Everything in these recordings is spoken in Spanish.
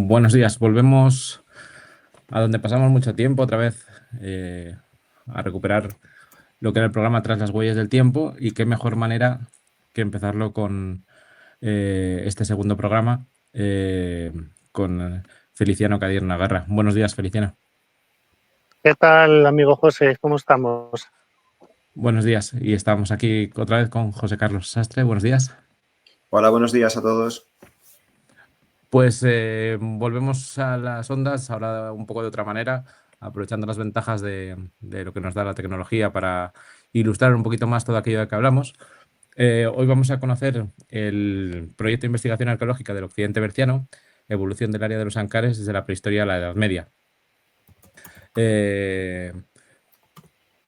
Buenos días. Volvemos a donde pasamos mucho tiempo, otra vez a recuperar lo que era el programa Tras las huellas del tiempo, y qué mejor manera que empezarlo con este segundo programa con Feliciano Cadir Nagarra. Buenos días, Feliciano. ¿Qué tal, amigo José? ¿Cómo estamos? Buenos días. Y estamos aquí otra vez con José Carlos Sastre. Buenos días. Hola, buenos días a todos. Pues volvemos a las ondas, ahora un poco de otra manera, aprovechando las ventajas de lo que nos da la tecnología para ilustrar un poquito más todo aquello de que hablamos. Hoy vamos a conocer el proyecto de investigación arqueológica del occidente berciano, evolución del área de los Ancares desde la prehistoria a la Edad Media.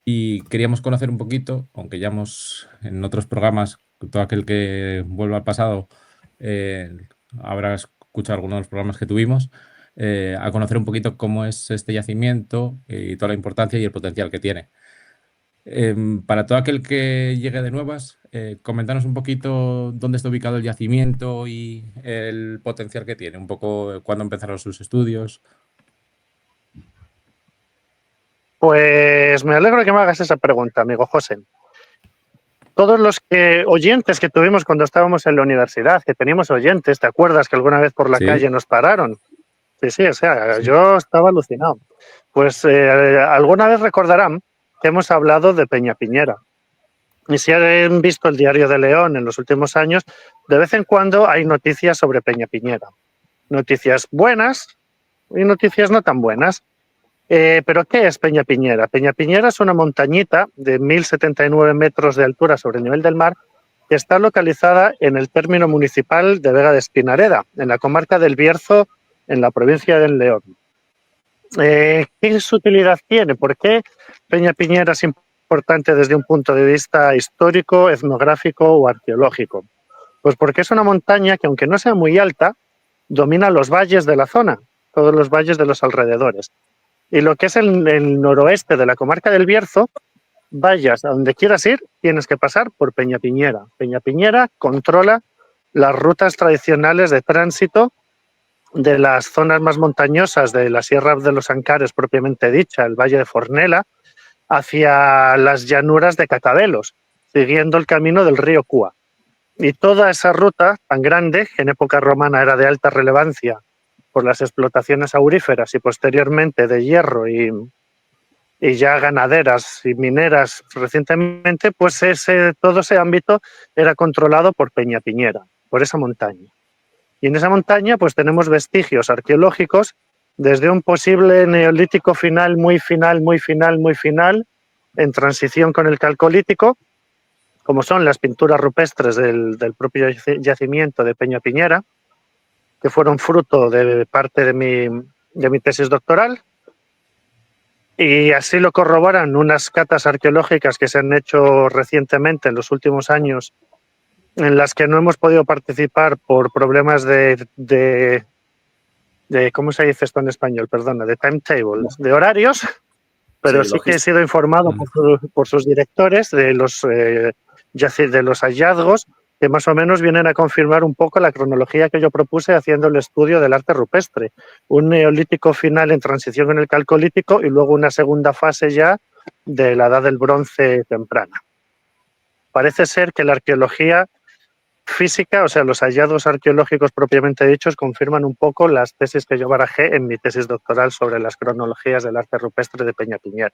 Y queríamos conocer un poquito, aunque ya hemos en otros programas, todo aquel que vuelva al pasado habrá escuchado algunos de los programas que tuvimos, a conocer un poquito cómo es este yacimiento y toda la importancia y el potencial que tiene. Para todo aquel que llegue de nuevas, comentanos un poquito dónde está ubicado el yacimiento y el potencial que tiene, un poco cuándo empezaron sus estudios. Pues me alegro de que me hagas esa pregunta, amigo José. Todos los oyentes que tuvimos cuando estábamos en la universidad, que teníamos oyentes, ¿te acuerdas que alguna vez por la Sí, calle nos pararon? Sí, o sea, sí, yo estaba alucinado. Pues alguna vez recordarán que hemos hablado de Peñapiñera. Y si han visto el Diario de León en los últimos años, de vez en cuando hay noticias sobre Peñapiñera. Noticias buenas y noticias no tan buenas. ¿Pero qué es Peñapiñera? Peñapiñera es una montañita de 1.079 metros de altura sobre el nivel del mar que está localizada en el término municipal de Vega de Espinareda, en la comarca del Bierzo, en la provincia del León. ¿Qué utilidad tiene? ¿Por qué Peñapiñera es importante desde un punto de vista histórico, etnográfico o arqueológico? Pues porque es una montaña que, aunque no sea muy alta, domina los valles de la zona, todos los valles de los alrededores. Y lo que es el noroeste de la comarca del Bierzo, vayas a donde quieras ir, tienes que pasar por Peñapiñera. Peñapiñera controla las rutas tradicionales de tránsito de las zonas más montañosas de la Sierra de los Ancares, propiamente dicha, el Valle de Fornela, hacia las llanuras de Cacabelos, siguiendo el camino del río Cúa. Y toda esa ruta tan grande, que en época romana era de alta relevancia por las explotaciones auríferas y posteriormente de hierro y ya ganaderas y mineras recientemente, pues todo ese ámbito era controlado por Peñapiñera, por esa montaña. Y en esa montaña pues tenemos vestigios arqueológicos desde un posible neolítico final, muy final, muy final, muy final, en transición con el calcolítico, como son las pinturas rupestres del propio yacimiento de Peñapiñera, que fueron fruto de parte de mi tesis doctoral. Y así lo corroboran unas catas arqueológicas que se han hecho recientemente en los últimos años, en las que no hemos podido participar por problemas de ¿cómo se dice esto en español? Perdona, de timetables, de horarios, pero Sí, sí que he logística. sido informado por sus directores de los hallazgos que más o menos vienen a confirmar un poco la cronología que yo propuse haciendo el estudio del arte rupestre. Un neolítico final en transición con el calcolítico y luego una segunda fase ya de la edad del bronce temprana. Parece ser que la arqueología física, o sea, los hallazgos arqueológicos propiamente dichos, confirman un poco las tesis que yo barajé en mi tesis doctoral sobre las cronologías del arte rupestre de Peñapiñera.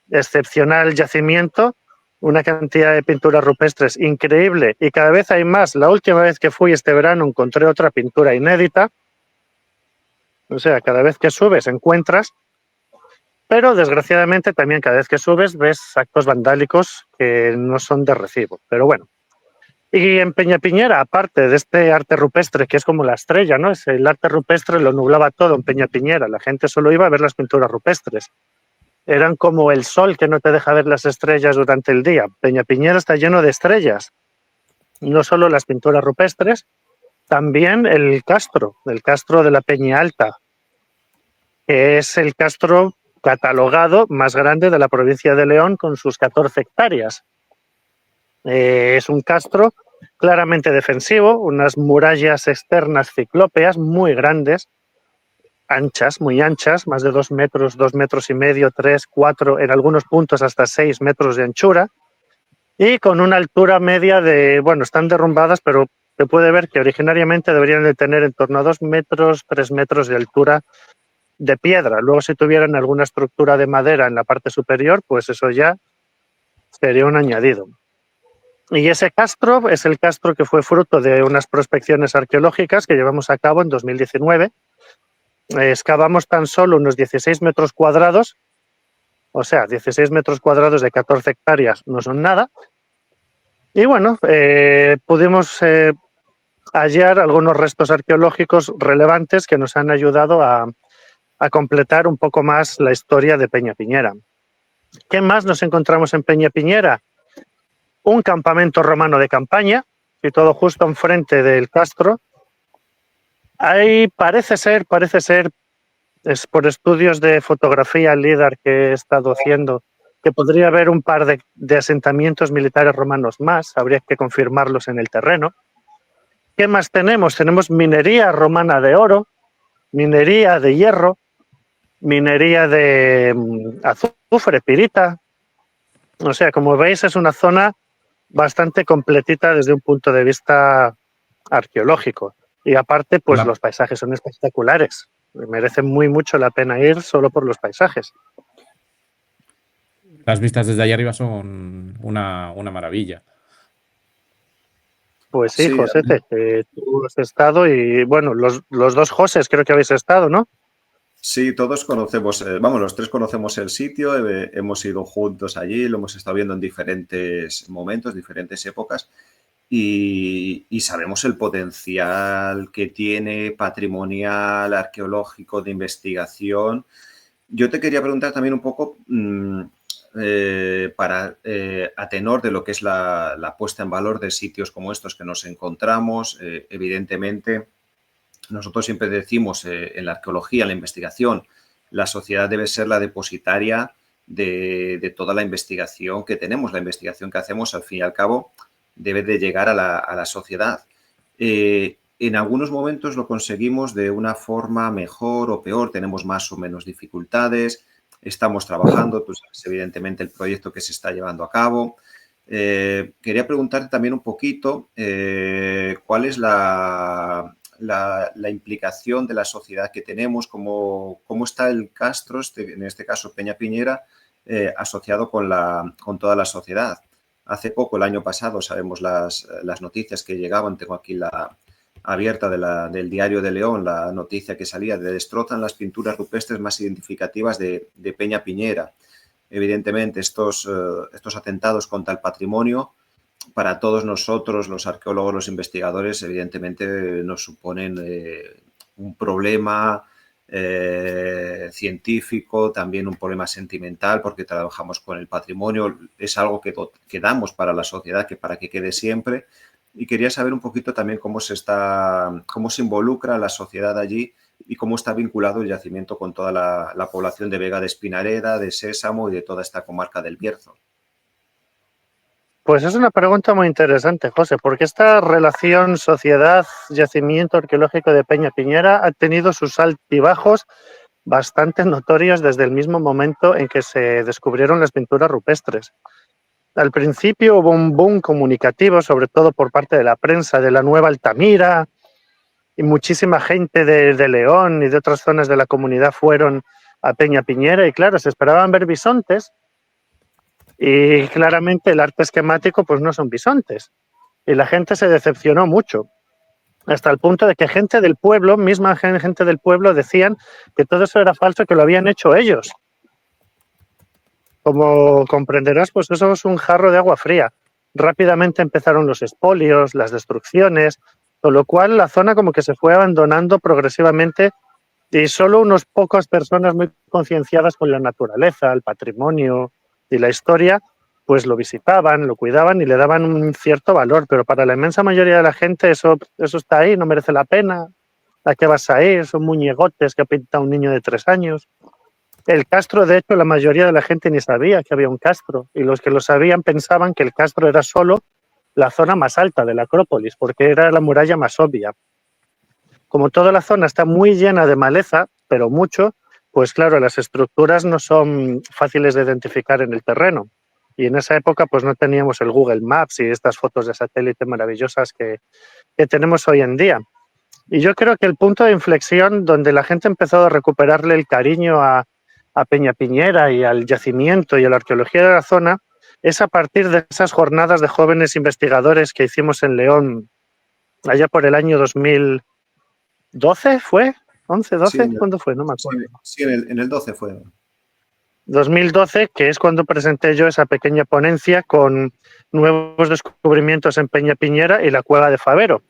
Excepcional yacimiento, una cantidad de pinturas rupestres increíble y cada vez hay más. La última vez que fui este verano encontré otra pintura inédita. O sea, cada vez que subes encuentras, pero desgraciadamente también cada vez que subes ves actos vandálicos que no son de recibo. Pero bueno. Y en Peñapiñera, aparte de este arte rupestre, que es como la estrella, ¿no? El arte rupestre lo nublaba todo en Peñapiñera. La gente solo iba a ver las pinturas rupestres. Eran como el sol que no te deja ver las estrellas durante el día. Peñapiñera está lleno de estrellas. No solo las pinturas rupestres, también el castro de la Peña Alta, que es el castro catalogado más grande de la provincia de León con sus 14 hectáreas. Es un castro claramente defensivo, unas murallas externas ciclópeas muy grandes, anchas, muy anchas, más de 2 metros, 2 metros y medio, 3, 4, en algunos puntos hasta 6 metros de anchura, y con una altura media de, bueno, están derrumbadas, pero se puede ver que originariamente deberían de tener en torno a 2 metros, 3 metros de altura de piedra. Luego, si tuvieran alguna estructura de madera en la parte superior, pues eso ya sería un añadido. Y ese castro es el castro que fue fruto de unas prospecciones arqueológicas que llevamos a cabo en 2019. Excavamos tan solo unos 16 metros cuadrados, o sea, 16 metros cuadrados de 14 hectáreas no son nada. Y bueno, pudimos hallar algunos restos arqueológicos relevantes que nos han ayudado a completar un poco más la historia de Peñapiñera. ¿Qué más nos encontramos en Peñapiñera? Un campamento romano de campaña, situado justo enfrente del castro. Ahí parece ser, es por estudios de fotografía LIDAR que he estado haciendo, que podría haber un par de asentamientos militares romanos más, habría que confirmarlos en el terreno. ¿Qué más tenemos? Tenemos minería romana de oro, minería de hierro, minería de azufre, pirita. O sea, como veis, es una zona bastante completita desde un punto de vista arqueológico. Y aparte, pues los paisajes son espectaculares. Merece muy mucho la pena ir solo por los paisajes. Las vistas desde allá arriba son una maravilla. Pues sí, José, tú has estado y, bueno, los dos Josés creo que habéis estado, ¿no? Sí, todos conocemos, los tres conocemos el sitio, hemos ido juntos allí, lo hemos estado viendo en diferentes momentos, diferentes épocas y sabemos el potencial que tiene patrimonial, arqueológico, de investigación. Yo te quería preguntar también un poco a tenor de lo que es la puesta en valor de sitios como estos que nos encontramos, evidentemente. Nosotros siempre decimos en la arqueología, en la investigación, la sociedad debe ser la depositaria de toda la investigación que tenemos. La investigación que hacemos, al fin y al cabo, debe de llegar a la sociedad. En algunos momentos lo conseguimos de una forma mejor o peor, tenemos más o menos dificultades, estamos trabajando, tú sabes evidentemente el proyecto que se está llevando a cabo. Quería preguntarte también un poquito cuál es la implicación de la sociedad que tenemos, cómo está el castro, en este caso Peñapiñera, asociado con toda la sociedad. Hace poco, el año pasado, sabemos las noticias que llegaban, tengo aquí la abierta del Diario de León, la noticia que salía de destrozan las pinturas rupestres más identificativas de Peñapiñera. Evidentemente, estos atentados contra el patrimonio, para todos nosotros, los arqueólogos, los investigadores, evidentemente nos suponen un problema científico, también un problema sentimental, porque trabajamos con el patrimonio, es algo que damos para la sociedad, para que quede siempre. Y quería saber un poquito también cómo se involucra la sociedad allí y cómo está vinculado el yacimiento con toda la población de Vega de Espinareda, de Sésamo y de toda esta comarca del Bierzo. Pues es una pregunta muy interesante, José, porque esta relación sociedad-yacimiento arqueológico de Peñapiñera ha tenido sus altibajos bastante notorios desde el mismo momento en que se descubrieron las pinturas rupestres. Al principio hubo un boom comunicativo, sobre todo por parte de la prensa de la Nueva Altamira, y muchísima gente de León y de otras zonas de la comunidad fueron a Peñapiñera y claro, se esperaban ver bisontes y claramente el arte esquemático pues no son bisontes y la gente se decepcionó mucho hasta el punto de que gente del pueblo, misma gente del pueblo decían que todo eso era falso, que lo habían hecho ellos. Como comprenderás, pues eso es un jarro de agua fría. Rápidamente empezaron los expolios, las destrucciones, con lo cual la zona como que se fue abandonando progresivamente y solo unas pocas personas muy concienciadas con la naturaleza, el patrimonio y la historia, pues lo visitaban, lo cuidaban y le daban un cierto valor, pero para la inmensa mayoría de la gente eso está ahí, no merece la pena. ¿A qué vas a ir? Son muñegotes que ha pintado un niño de 3 años. El castro, de hecho, la mayoría de la gente ni sabía que había un castro y los que lo sabían pensaban que el castro era solo la zona más alta de la Acrópolis, porque era la muralla más obvia. Como toda la zona está muy llena de maleza, pero mucho, pues claro, las estructuras no son fáciles de identificar en el terreno. Y en esa época pues no teníamos el Google Maps y estas fotos de satélite maravillosas que tenemos hoy en día. Y yo creo que el punto de inflexión donde la gente empezó a recuperarle el cariño a Peñapiñera y al yacimiento y a la arqueología de la zona es a partir de esas jornadas de jóvenes investigadores que hicimos en León allá por el año 2012, ¿fue? ¿11, 12? ¿Cuándo fue? No me acuerdo. Sí, en el 12 fue. 2012, que es cuando presenté yo esa pequeña ponencia con nuevos descubrimientos en Peñapiñera y la cueva de Favero.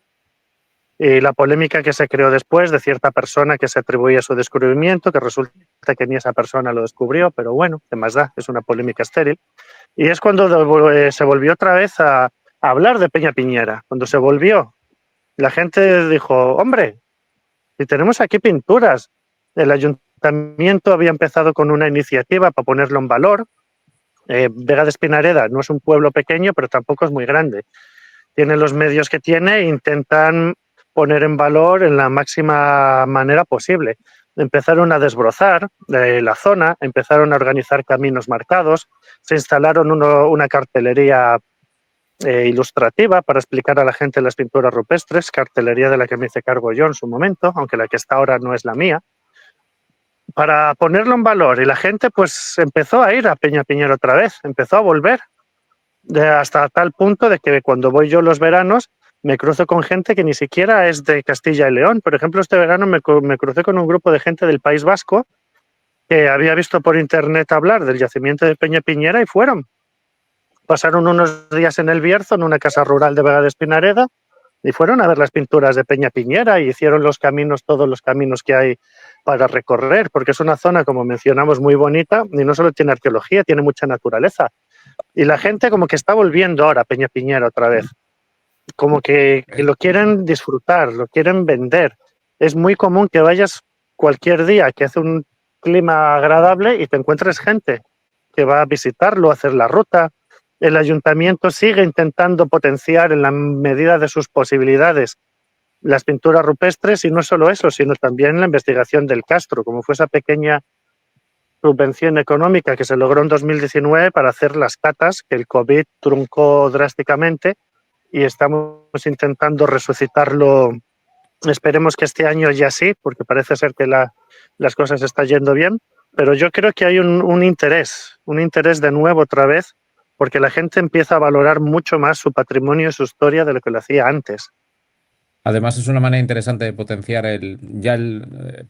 Y la polémica que se creó después de cierta persona que se atribuía su descubrimiento, que resulta que ni esa persona lo descubrió, pero bueno, ¿qué más da? Es una polémica estéril. Y es cuando se volvió otra vez a hablar de Peñapiñera. Cuando se volvió, la gente dijo, hombre, si tenemos aquí pinturas, el ayuntamiento había empezado con una iniciativa para ponerlo en valor. Vega de Espinareda no es un pueblo pequeño, pero tampoco es muy grande. Tiene los medios que tiene e intentan poner en valor en la máxima manera posible. Empezaron a desbrozar la zona, empezaron a organizar caminos marcados, se instalaron una cartelería ilustrativa para explicar a la gente las pinturas rupestres, cartelería de la que me hice cargo yo en su momento, aunque la que está ahora no es la mía, para ponerlo en valor. Y la gente pues empezó a ir a Peñapiñera otra vez, empezó a volver, hasta tal punto de que cuando voy yo los veranos me cruzo con gente que ni siquiera es de Castilla y León. Por ejemplo, este verano me crucé con un grupo de gente del País Vasco que había visto por internet hablar del yacimiento de Peñapiñera y fueron. Pasaron unos días en el Bierzo, en una casa rural de Vega de Espinareda, y fueron a ver las pinturas de Peñapiñera y hicieron los caminos, todos los caminos que hay para recorrer, porque es una zona, como mencionamos, muy bonita y no solo tiene arqueología, tiene mucha naturaleza. Y la gente como que está volviendo ahora a Peñapiñera otra vez, como que lo quieren disfrutar, lo quieren vender. Es muy común que vayas cualquier día que hace un clima agradable y te encuentres gente que va a visitarlo, a hacer la ruta. El ayuntamiento sigue intentando potenciar en la medida de sus posibilidades las pinturas rupestres y no solo eso, sino también la investigación del Castro, como fue esa pequeña subvención económica que se logró en 2019 para hacer las catas que el COVID truncó drásticamente y estamos intentando resucitarlo. Esperemos que este año ya sí, porque parece ser que las cosas están yendo bien, pero yo creo que hay un interés de nuevo otra vez, porque la gente empieza a valorar mucho más su patrimonio y su historia de lo que lo hacía antes. Además, es una manera interesante de potenciar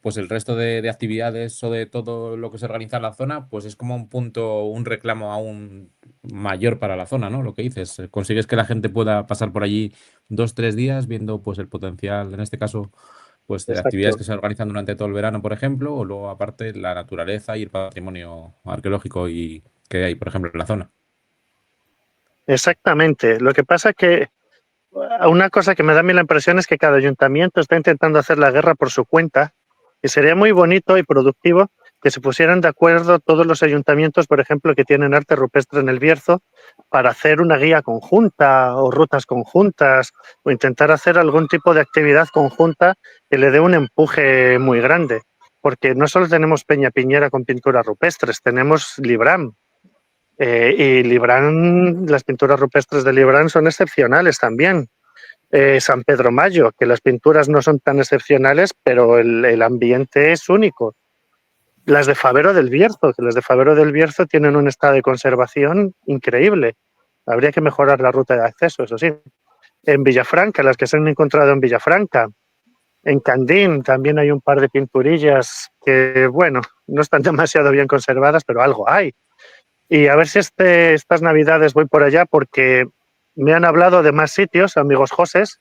pues el resto de actividades o de todo lo que se organiza en la zona, pues es como un punto, un reclamo aún mayor para la zona, ¿no? Lo que dices, consigues que la gente pueda pasar por allí 2, 3 días viendo pues el potencial, en este caso, pues de actividades que se organizan durante todo el verano, por ejemplo, o luego aparte la naturaleza y el patrimonio arqueológico y que hay, por ejemplo, en la zona. Exactamente. Lo que pasa que una cosa que me da a mí la impresión es que cada ayuntamiento está intentando hacer la guerra por su cuenta y sería muy bonito y productivo que se pusieran de acuerdo todos los ayuntamientos, por ejemplo, que tienen arte rupestre en el Bierzo, para hacer una guía conjunta o rutas conjuntas o intentar hacer algún tipo de actividad conjunta que le dé un empuje muy grande. Porque no solo tenemos Peñapiñera con pinturas rupestres, tenemos Librán. Y Librán, las pinturas rupestres de Librán son excepcionales también. San Pedro Mayo, que las pinturas no son tan excepcionales, pero el ambiente es único. Las de Favero del Bierzo, que las de Favero del Bierzo tienen un estado de conservación increíble. Habría que mejorar la ruta de acceso, eso sí. En Villafranca, las que se han encontrado en Villafranca. En Candín también hay un par de pinturillas que, bueno, no están demasiado bien conservadas, pero algo hay. Y a ver si estas Navidades voy por allá porque me han hablado de más sitios, amigos Joses,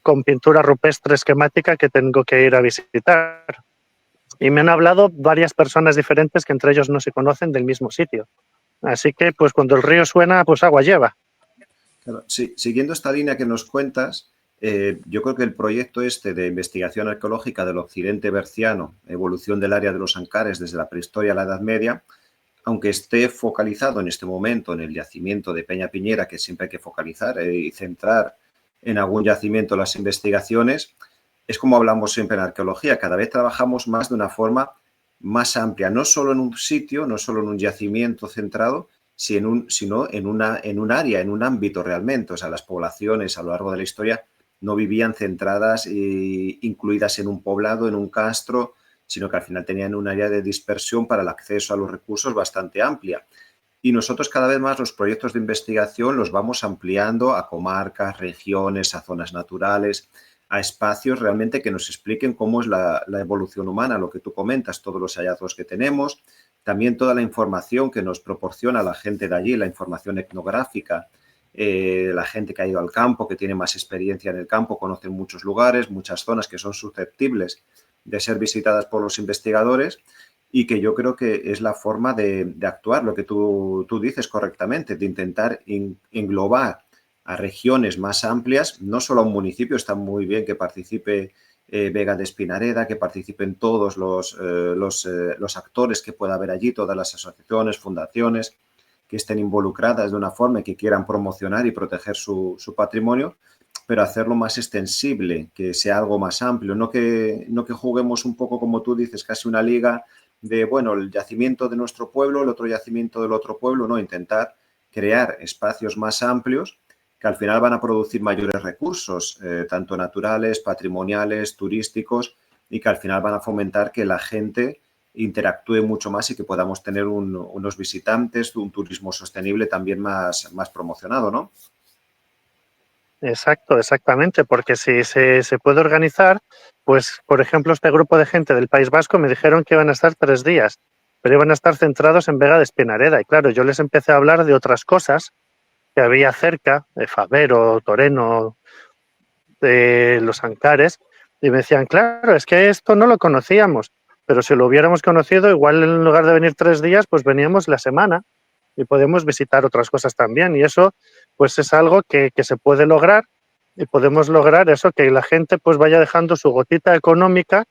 con pintura rupestre esquemática que tengo que ir a visitar. Y me han hablado varias personas diferentes que entre ellos no se conocen del mismo sitio. Así que, pues cuando el río suena, pues agua lleva. Claro, sí, siguiendo esta línea que nos cuentas, yo creo que el proyecto este de investigación arqueológica del occidente berciano, evolución del área de los Ancares desde la prehistoria a la Edad Media, aunque esté focalizado en este momento en el yacimiento de Peñapiñera, que siempre hay que focalizar y centrar en algún yacimiento las investigaciones, es como hablamos siempre en arqueología, cada vez trabajamos más de una forma más amplia, no solo en un sitio, no solo en un yacimiento centrado, sino en un área, en un ámbito realmente. O sea, las poblaciones a lo largo de la historia no vivían centradas e incluidas en un poblado, en un castro, sino que al final tenían un área de dispersión para el acceso a los recursos bastante amplia. Y nosotros cada vez más los proyectos de investigación los vamos ampliando a comarcas, regiones, a zonas naturales, a espacios realmente que nos expliquen cómo es la evolución humana, lo que tú comentas, todos los hallazgos que tenemos, también toda la información que nos proporciona la gente de allí, la información etnográfica, la gente que ha ido al campo, que tiene más experiencia en el campo, conocen muchos lugares, muchas zonas que son susceptibles de ser visitadas por los investigadores y que yo creo que es la forma de actuar, lo que tú dices correctamente, de intentar englobar a regiones más amplias, no solo a un municipio, está muy bien que participe Vega de Espinareda, que participen todos los actores que pueda haber allí, todas las asociaciones, fundaciones, que estén involucradas de una forma y que quieran promocionar y proteger su patrimonio, pero hacerlo más extensible, que sea algo más amplio, no que juguemos un poco, como tú dices, casi una liga de, bueno, el yacimiento de nuestro pueblo, el otro yacimiento del otro pueblo, no, intentar crear espacios más amplios que al final van a producir mayores recursos, tanto naturales, patrimoniales, turísticos, y que al final van a fomentar que la gente interactúe mucho más y que podamos tener unos visitantes, un turismo sostenible también más promocionado, ¿no? Exacto, exactamente, porque si se puede organizar, pues, por ejemplo, este grupo de gente del País Vasco me dijeron que iban a estar 3 días, pero iban a estar centrados en Vega de Espinareda. Y claro, yo les empecé a hablar de otras cosas que había cerca, de Fabero, Toreno, de Los Ancares, y me decían, claro, es que esto no lo conocíamos, pero si lo hubiéramos conocido, igual en lugar de venir 3 días, pues veníamos la semana y podemos visitar otras cosas también. Y eso, pues es algo que se puede lograr y podemos lograr eso, que la gente pues vaya dejando su gotita económica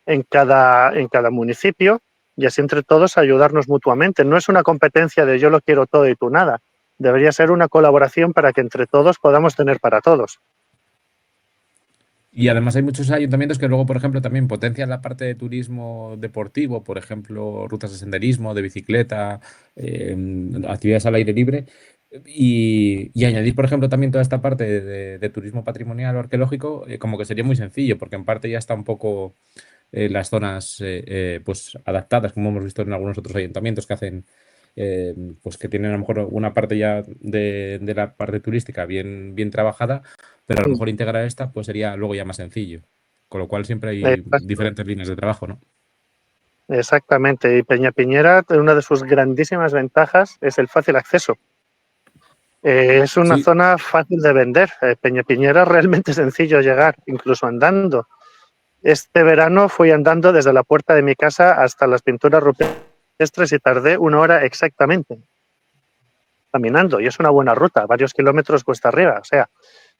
en cada municipio y así entre todos ayudarnos mutuamente. No es una competencia de yo lo quiero todo y tú nada. Debería ser una colaboración para que entre todos podamos tener para todos. Y además hay muchos ayuntamientos que luego, por ejemplo, también potencian la parte de turismo deportivo, por ejemplo, rutas de senderismo, de bicicleta, actividades al aire libre. Y añadir, por ejemplo, también toda esta parte de turismo patrimonial o arqueológico, como que sería muy sencillo, porque en parte ya está un poco las zonas pues adaptadas, como hemos visto en algunos otros ayuntamientos que hacen, pues que tienen a lo mejor una parte ya de la parte turística bien trabajada, pero a lo mejor integrar esta pues sería luego ya más sencillo. Con lo cual siempre hay Exacto. diferentes líneas de trabajo, ¿no? Exactamente. Y Peña Piñera, una de sus grandísimas ventajas es el fácil acceso. Es una Sí, zona fácil de vender. Peña Piñera es realmente sencillo llegar, incluso andando. Este verano fui andando desde la puerta de mi casa hasta las pinturas rupestres y tardé 1 hora exactamente caminando. Y es una buena ruta, varios kilómetros cuesta arriba. O sea,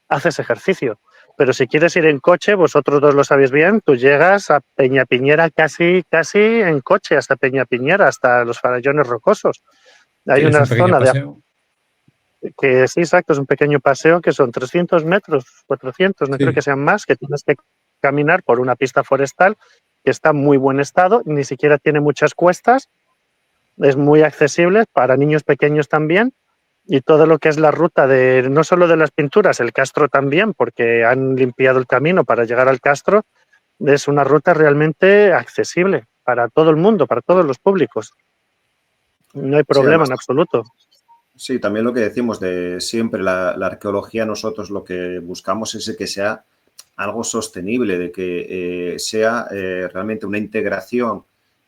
haces ejercicio. Pero si quieres ir en coche, vosotros dos lo sabéis bien, tú llegas a Peña Piñera casi en coche, hasta Peña Piñera, hasta los farallones rocosos. sí, Hay es una un pequeño zona paseo. que sí, exacto, es un pequeño paseo que son 300 metros, 400, no creo que Sí, sean más, que tienes que caminar por una pista forestal que está en muy buen estado, ni siquiera tiene muchas cuestas, es muy accesible para niños pequeños también, y todo lo que es la ruta de no solo de las pinturas, el castro también, porque han limpiado el camino para llegar al castro, es una ruta realmente accesible para todo el mundo, para todos los públicos. No hay Sí, problema además, en absoluto. sí, también lo que decimos de siempre, la arqueología, nosotros lo que buscamos es que sea algo sostenible, de que sea realmente una integración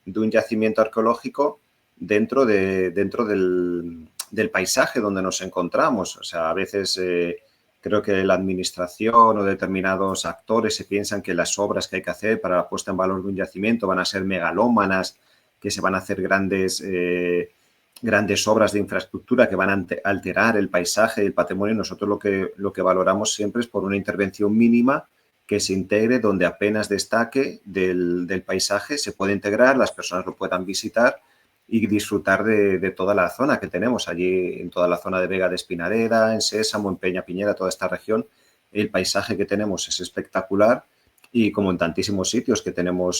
de un yacimiento arqueológico dentro del paisaje donde nos encontramos. O sea, a veces creo que la administración o determinados actores se piensan que las obras que hay que hacer para la puesta en valor de un yacimiento van a ser megalómanas, que se van a hacer grandes obras de infraestructura que van a alterar el paisaje y el patrimonio. Nosotros lo que valoramos siempre es por una intervención mínima que se integre donde apenas destaque del paisaje, se puede integrar, las personas lo puedan visitar y disfrutar de toda la zona que tenemos allí, en toda la zona de Vega de Espinareda, en Sésamo, en Peña Piñera, toda esta región. El paisaje que tenemos es espectacular y como en tantísimos sitios que tenemos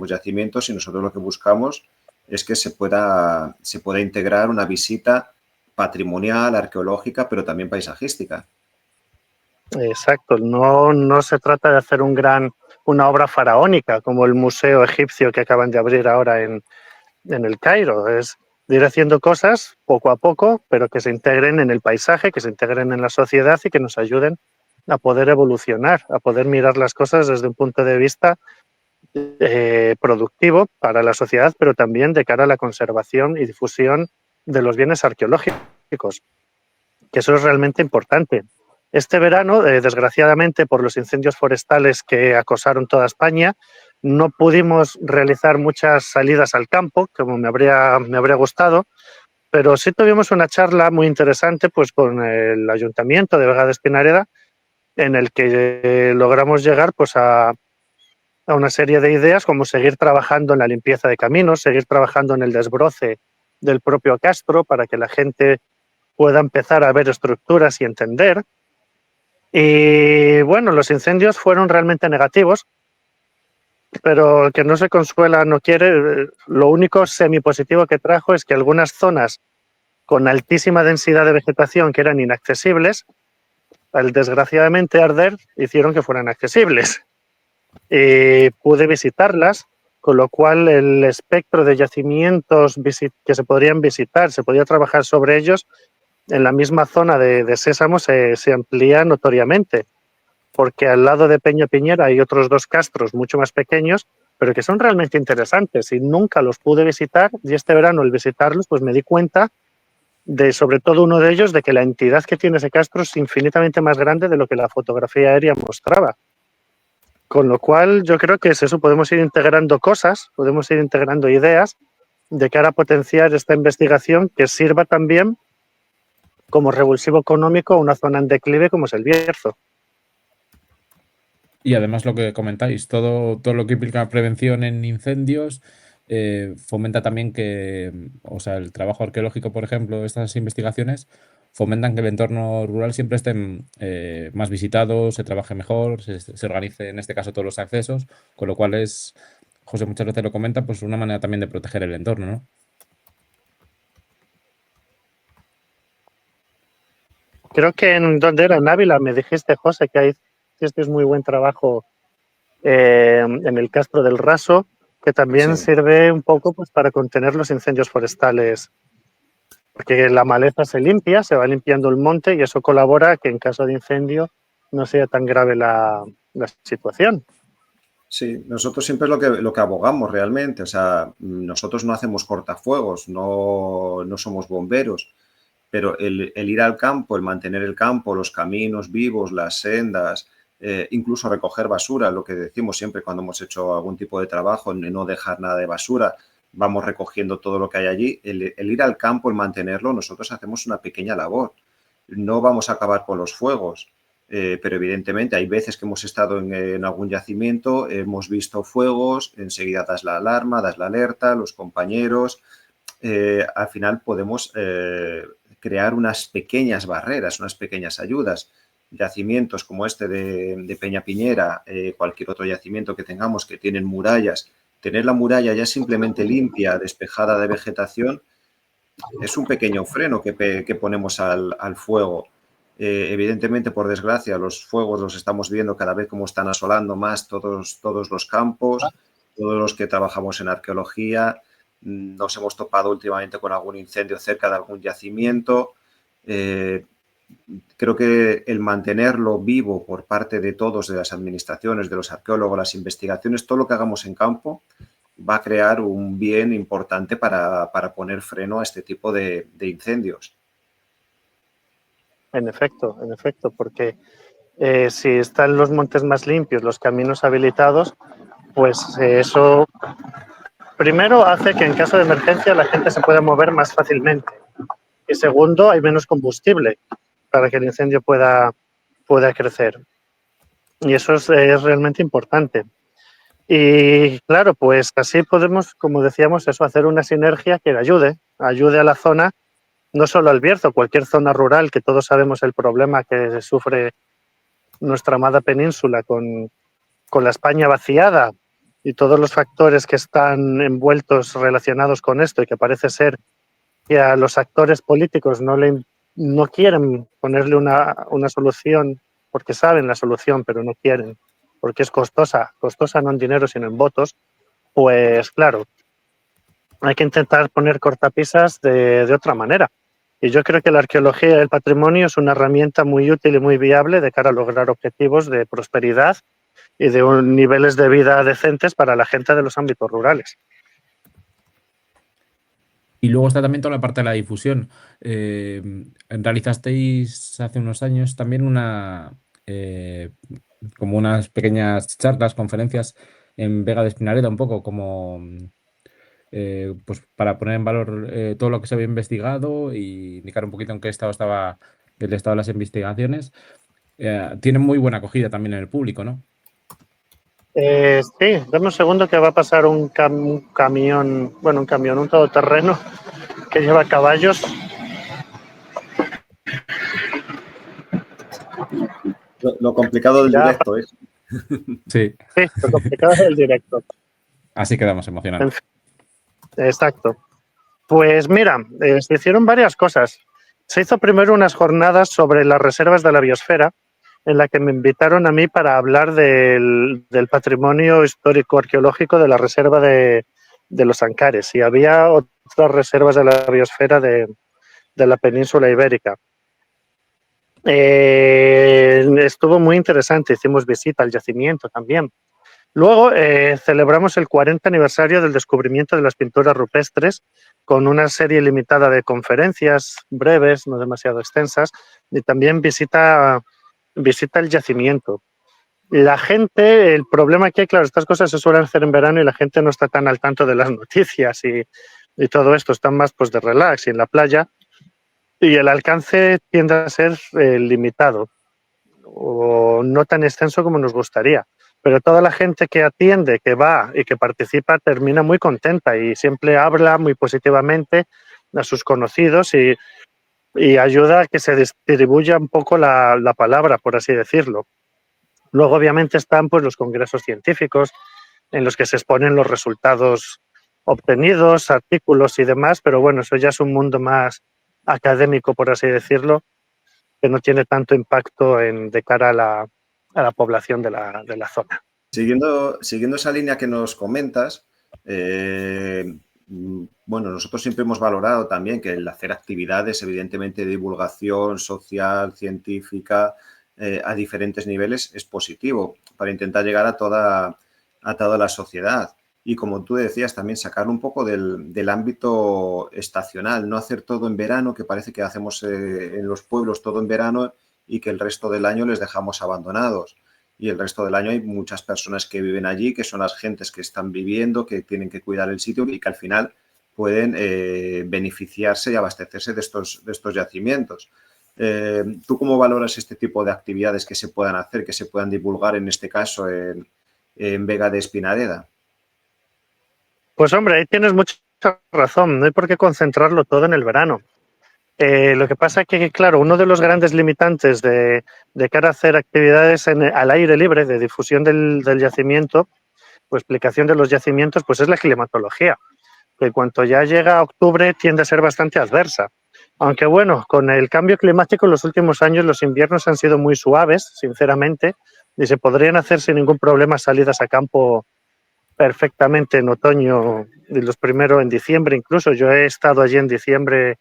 yacimientos, y nosotros lo que buscamos es que se pueda integrar una visita patrimonial, arqueológica, pero también paisajística. Exacto, no se trata de hacer una obra faraónica como el Museo Egipcio que acaban de abrir ahora en el Cairo, es de ir haciendo cosas poco a poco, pero que se integren en el paisaje, que se integren en la sociedad y que nos ayuden a poder evolucionar, a poder mirar las cosas desde un punto de vista productivo para la sociedad, pero también de cara a la conservación y difusión de los bienes arqueológicos, que eso es realmente importante. Este verano, desgraciadamente, por los incendios forestales que acosaron toda España, no pudimos realizar muchas salidas al campo, como me habría gustado, pero sí tuvimos una charla muy interesante pues, con el Ayuntamiento de Vega de Espinareda, en el que logramos llegar pues, a una serie de ideas como seguir trabajando en la limpieza de caminos, seguir trabajando en el desbroce del propio castro para que la gente pueda empezar a ver estructuras y entender. Y bueno, los incendios fueron realmente negativos, pero el que no se consuela no quiere. Lo único semipositivo que trajo es que algunas zonas con altísima densidad de vegetación que eran inaccesibles, al desgraciadamente arder, hicieron que fueran accesibles. Pude visitarlas, con lo cual el espectro de yacimientos que se podrían visitar, se podía trabajar sobre ellos, en la misma zona de Sésamo se amplía notoriamente, porque al lado de Peña Piñera hay otros 2 castros mucho más pequeños, pero que son realmente interesantes y nunca los pude visitar, y este verano al visitarlos pues me di cuenta de, sobre todo uno de ellos, de que la entidad que tiene ese castro es infinitamente más grande de lo que la fotografía aérea mostraba. Con lo cual yo creo que es eso, podemos ir integrando cosas, podemos ir integrando ideas de cara a potenciar esta investigación que sirva también como revulsivo económico a una zona en declive como es el Bierzo. Y además lo que comentáis, todo lo que implica prevención en incendios fomenta también que, o sea, el trabajo arqueológico, por ejemplo, estas investigaciones fomentan que el entorno rural siempre esté más visitado, se trabaje mejor, se organice en este caso todos los accesos, con lo cual es, José muchas veces lo comenta, pues una manera también de proteger el entorno, ¿no? Creo que en donde era en Ávila me dijiste, José, que este es muy buen trabajo en el Castro del Raso, que también Sí. sirve un poco pues, para contener los incendios forestales, porque la maleza se limpia, se va limpiando el monte y eso colabora a que en caso de incendio no sea tan grave la situación. Sí, nosotros siempre es lo que abogamos realmente. O sea, nosotros no hacemos cortafuegos, no somos bomberos, pero el ir al campo, el mantener el campo, los caminos vivos, las sendas, incluso recoger basura, lo que decimos siempre cuando hemos hecho algún tipo de trabajo, no dejar nada de basura, vamos recogiendo todo lo que hay allí. El ir al campo, el mantenerlo, nosotros hacemos una pequeña labor. No vamos a acabar con los fuegos. Pero evidentemente hay veces que hemos estado en algún yacimiento, hemos visto fuegos, enseguida das la alarma, das la alerta, los compañeros, al final podemos crear unas pequeñas barreras, unas pequeñas ayudas. Yacimientos como este de Peña Piñera, cualquier otro yacimiento que tengamos que tienen murallas, tener la muralla ya simplemente limpia, despejada de vegetación, es un pequeño freno que ponemos al fuego. Evidentemente, por desgracia, los fuegos los estamos viendo cada vez como están asolando más todos los campos, todos los que trabajamos en arqueología. Nos hemos topado últimamente con algún incendio cerca de algún yacimiento. Creo que el mantenerlo vivo por parte de todos, de las administraciones, de los arqueólogos, las investigaciones, todo lo que hagamos en campo, va a crear un bien importante para poner freno a este tipo de incendios. En efecto, porque si están los montes más limpios, los caminos habilitados, pues eso primero hace que en caso de emergencia la gente se pueda mover más fácilmente. Y segundo, hay menos combustible para que el incendio pueda crecer. Y eso es realmente importante. Y claro, pues así podemos, como decíamos, eso, hacer una sinergia que ayude a la zona, no solo al Bierzo, cualquier zona rural, que todos sabemos el problema que sufre nuestra amada península con con la España vaciada y todos los factores que están envueltos relacionados con esto, y que parece ser que a los actores políticos no quieren ponerle una solución porque saben la solución, pero no quieren, porque es costosa no en dinero, sino en votos, pues claro, hay que intentar poner cortapisas de otra manera. Y yo creo que la arqueología y el patrimonio es una herramienta muy útil y muy viable de cara a lograr objetivos de prosperidad y de niveles de vida decentes para la gente de los ámbitos rurales. Y luego está también toda la parte de la difusión. Realizasteis hace unos años también como unas pequeñas charlas, conferencias en Vega de Espinareda, un poco como pues para poner en valor todo lo que se había investigado y indicar un poquito en qué estado estaba el estado de las investigaciones. Tienen muy buena acogida también en el público, ¿no? Sí, dame un segundo que va a pasar un camión, un todoterreno que lleva caballos. Lo complicado del Ya, directo es. Sí, sí, lo complicado es el directo. así quedamos En emocionantes. fin, exacto. Pues mira, se hicieron varias cosas. Se hizo primero unas jornadas sobre las reservas de la biosfera, en la que me invitaron a mí para hablar del patrimonio histórico-arqueológico de la reserva de los Ancares. Y había otras reservas de la biosfera de la península ibérica. Estuvo muy interesante, hicimos visita al yacimiento también. Luego celebramos el 40 aniversario del descubrimiento de las pinturas rupestres con una serie limitada de conferencias breves, no demasiado extensas, y también visita al yacimiento. La gente, el problema que hay, claro, estas cosas se suelen hacer en verano y la gente no está tan al tanto de las noticias y todo esto, están más pues de relax y en la playa, y el alcance tiende a ser limitado o no tan extenso como nos gustaría. Pero toda la gente que atiende, que va y que participa termina muy contenta y siempre habla muy positivamente a sus conocidos y ayuda a que se distribuya un poco la palabra, por así decirlo. Luego, obviamente, están pues, los congresos científicos en los que se exponen los resultados obtenidos, artículos y demás, pero bueno, eso ya es un mundo más académico, por así decirlo, que no tiene tanto impacto de cara a la población de la zona. Siguiendo esa línea que nos comentas, bueno, nosotros siempre hemos valorado también que el hacer actividades, evidentemente, de divulgación social, científica, a diferentes niveles es positivo para intentar llegar a toda la sociedad. Y como tú decías, también sacar un poco del ámbito estacional, no hacer todo en verano, que parece que hacemos en los pueblos todo en verano y que el resto del año les dejamos abandonados. Y el resto del año hay muchas personas que viven allí, que son las gentes que están viviendo, que tienen que cuidar el sitio y que al final pueden beneficiarse y abastecerse de estos yacimientos. ¿Tú cómo valoras este tipo de actividades que se puedan hacer, que se puedan divulgar, en este caso, en Vega de Espinareda? Pues hombre, ahí tienes mucha razón, no hay por qué concentrarlo todo en el verano. Lo que pasa es que, claro, uno de los grandes limitantes de cara a hacer actividades al aire libre, de difusión del yacimiento o explicación de los yacimientos, pues es la climatología, que cuanto ya llega a octubre tiende a ser bastante adversa. Aunque bueno, con el cambio climático en los últimos años los inviernos han sido muy suaves, sinceramente, y se podrían hacer sin ningún problema salidas a campo perfectamente en otoño y los primeros en diciembre incluso. Yo he estado allí en diciembre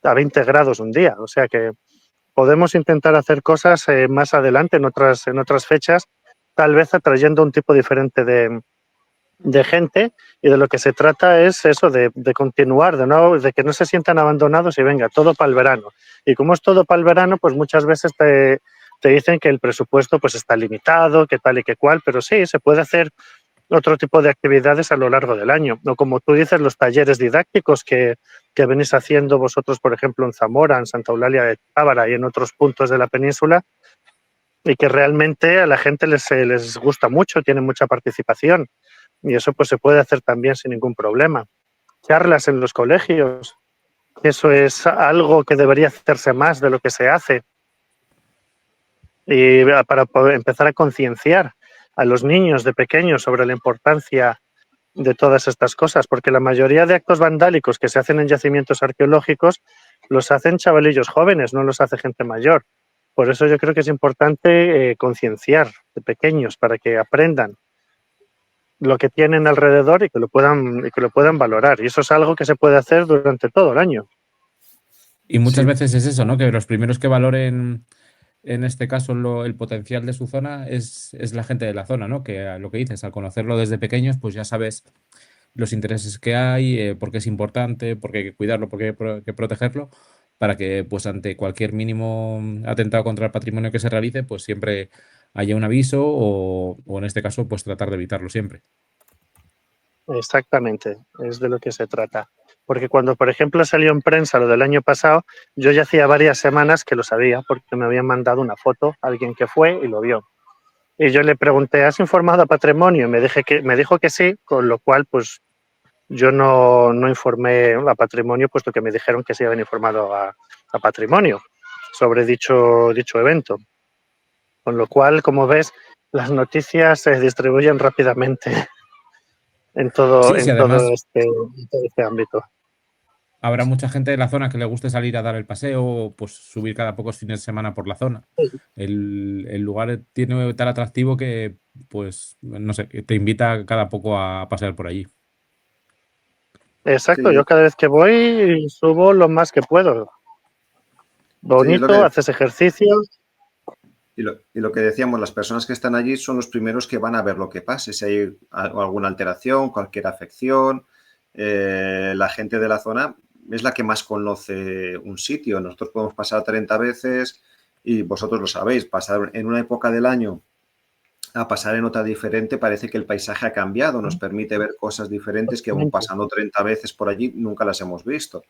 a 20 grados un día, o sea que podemos intentar hacer cosas más adelante en otras fechas, tal vez atrayendo un tipo diferente de gente, y de lo que se trata es eso, de continuar, de que no se sientan abandonados y venga, todo para el verano. Y como es todo para el verano, pues muchas veces te dicen que el presupuesto pues está limitado, que tal y que cual, pero sí, se puede hacer otro tipo de actividades a lo largo del año. O como tú dices, los talleres didácticos que venís haciendo vosotros, por ejemplo, en Zamora, en Santa Eulalia de Tábara y en otros puntos de la península, y que realmente a la gente les gusta mucho, tienen mucha participación. Y eso pues se puede hacer también sin ningún problema. Charlas en los colegios, eso es algo que debería hacerse más de lo que se hace. Y para poder empezar a concienciar a los niños de pequeños sobre la importancia de todas estas cosas, porque la mayoría de actos vandálicos que se hacen en yacimientos arqueológicos los hacen chavalillos jóvenes, no los hace gente mayor. Por eso yo creo que es importante concienciar de pequeños para que aprendan lo que tienen alrededor y que lo puedan valorar. Y eso es algo que se puede hacer durante todo el año. Y muchas Sí, veces es eso, ¿no? Que los primeros que valoren, en este caso, el potencial de su zona es la gente de la zona, ¿no? Que lo que dices, al conocerlo desde pequeños, pues ya sabes los intereses que hay, por qué es importante, por qué hay que cuidarlo, por qué hay que protegerlo, para que, pues, ante cualquier mínimo atentado contra el patrimonio que se realice, pues siempre haya un aviso o en este caso, pues tratar de evitarlo siempre. Exactamente, es de lo que se trata. Porque cuando, por ejemplo, salió en prensa lo del año pasado, yo ya hacía varias semanas que lo sabía, porque me habían mandado una foto, alguien que fue y lo vio. Y yo le pregunté, ¿has informado a Patrimonio? Y me dijo que sí, con lo cual, pues yo no informé a Patrimonio, puesto que me dijeron que se habían informado a Patrimonio sobre dicho evento. Con lo cual, como ves, las noticias se distribuyen rápidamente en todo, Sí, sí, además en todo este ámbito. habrá mucha gente de la zona que le guste salir a dar el paseo o pues subir cada pocos fines de semana por la zona. El lugar tiene tal atractivo que, pues, no sé, te invita cada poco a pasear por allí. Exacto, sí, yo cada vez que voy subo lo más que puedo. sí, Bonito, haces ejercicio. y lo que decíamos, las personas que están allí son los primeros que van a ver lo que pase, si hay alguna alteración, cualquier afección. La gente de la zona es la que más conoce un sitio. Nosotros podemos pasar 30 veces y vosotros lo sabéis, pasar en una época del año a pasar en otra diferente, parece que el paisaje ha cambiado, nos permite ver cosas diferentes que aún pasando 30 veces por allí nunca las hemos visto.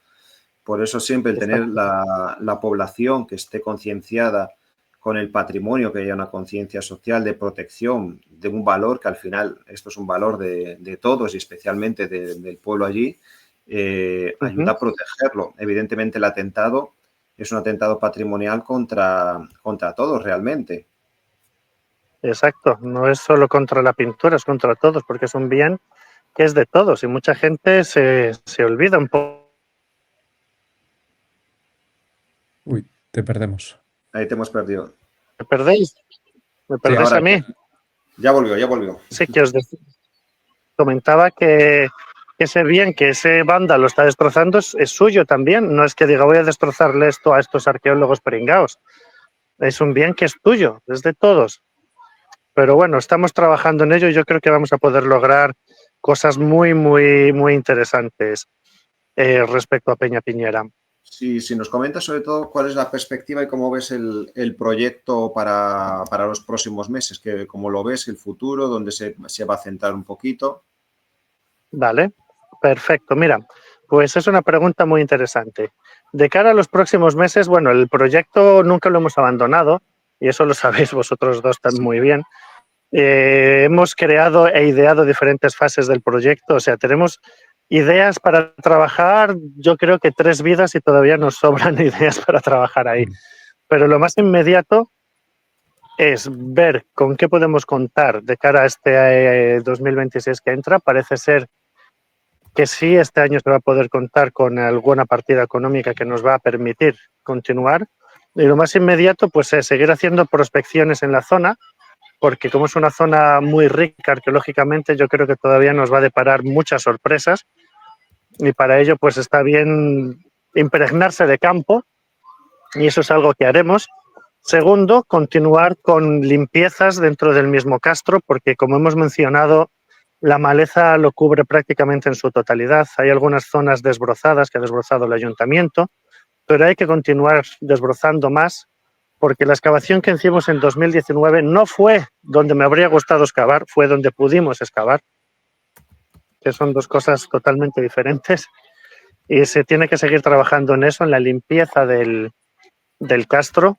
Por eso siempre el tener Exacto. la población que esté concienciada con el patrimonio, que haya una conciencia social de protección, de un valor que al final esto es un valor de todos y especialmente del pueblo allí, ayuda a protegerlo. Evidentemente el atentado es un atentado patrimonial contra todos realmente. Exacto, no es solo contra la pintura, es contra todos, porque es un bien que es de todos y mucha gente se olvida un poco. Uy, te perdemos. Ahí te hemos perdido. ¿Me perdéis? ¿Me Sí, perdéis a ahora mí? Ya volvió, ya volvió. Sí, que os comentaba que ese bien que ese vándalo está destrozando es suyo también. No es que diga voy a destrozarle esto a estos arqueólogos pringaos. Es un bien que es tuyo, es de todos. Pero bueno, estamos trabajando en ello y yo creo que vamos a poder lograr cosas muy, muy, muy interesantes respecto a Peña Piñera. Si nos comentas sobre todo cuál es la perspectiva y cómo ves el proyecto para los próximos meses, que cómo lo ves, el futuro, dónde se va a centrar un poquito. Vale, perfecto. Mira, pues es una pregunta muy interesante. De cara a los próximos meses, bueno, el proyecto nunca lo hemos abandonado y eso lo sabéis vosotros dos tan muy bien. Hemos creado e ideado diferentes fases del proyecto, o sea, tenemos ideas para trabajar, yo creo que 3 vidas y todavía nos sobran ideas para trabajar ahí. Mm. Pero lo más inmediato es ver con qué podemos contar de cara a este 2026 que entra. Parece ser que sí, este año se va a poder contar con alguna partida económica que nos va a permitir continuar. Y lo más inmediato pues es seguir haciendo prospecciones en la zona, porque como es una zona muy rica arqueológicamente, yo creo que todavía nos va a deparar muchas sorpresas y para ello pues está bien impregnarse de campo y eso es algo que haremos. Segundo, continuar con limpiezas dentro del mismo castro, porque como hemos mencionado, la maleza lo cubre prácticamente en su totalidad. Hay algunas zonas desbrozadas que ha desbrozado el ayuntamiento, pero hay que continuar desbrozando más, porque la excavación que hicimos en 2019 no fue donde me habría gustado excavar, fue donde pudimos excavar, que son dos cosas totalmente diferentes. Y se tiene que seguir trabajando en eso, en la limpieza del castro.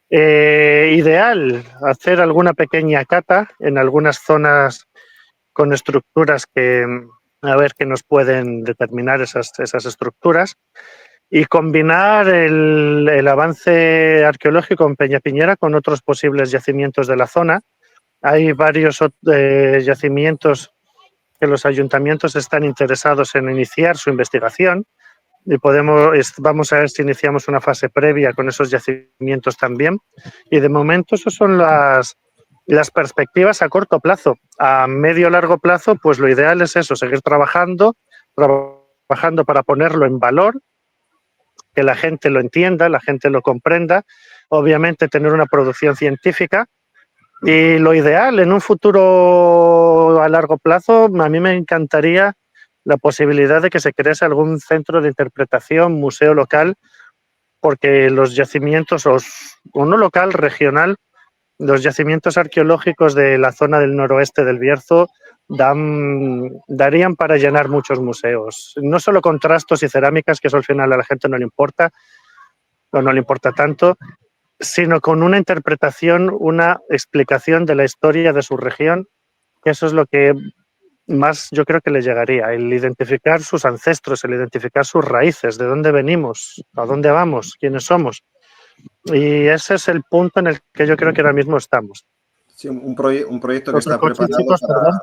Ideal hacer alguna pequeña cata en algunas zonas con estructuras que a ver qué nos pueden determinar esas estructuras y combinar el avance arqueológico en Peña Piñera con otros posibles yacimientos de la zona Hay varios yacimientos que los ayuntamientos están interesados en iniciar su investigación y vamos a ver si iniciamos una fase previa con esos yacimientos también. Y de momento esas son las perspectivas a corto plazo. A medio largo plazo, pues lo ideal es eso, seguir trabajando para ponerlo en valor, que la gente lo entienda, la gente lo comprenda, obviamente tener una producción científica. Y lo ideal en un futuro a largo plazo, a mí me encantaría la posibilidad de que se crease algún centro de interpretación, museo local, porque los yacimientos, o no local, regional, los yacimientos arqueológicos de la zona del noroeste del Bierzo darían para llenar muchos museos. No solo con trastos y cerámicas, que eso al final a la gente no le importa, o no le importa tanto, sino con una interpretación, una explicación de la historia de su región, que eso es lo que más yo creo que le llegaría, el identificar sus ancestros, el identificar sus raíces, de dónde venimos, a dónde vamos, quiénes somos. Y ese es el punto en el que yo creo que ahora mismo estamos. Sí, un proyecto que Otro está coche, preparado chicos, perdón.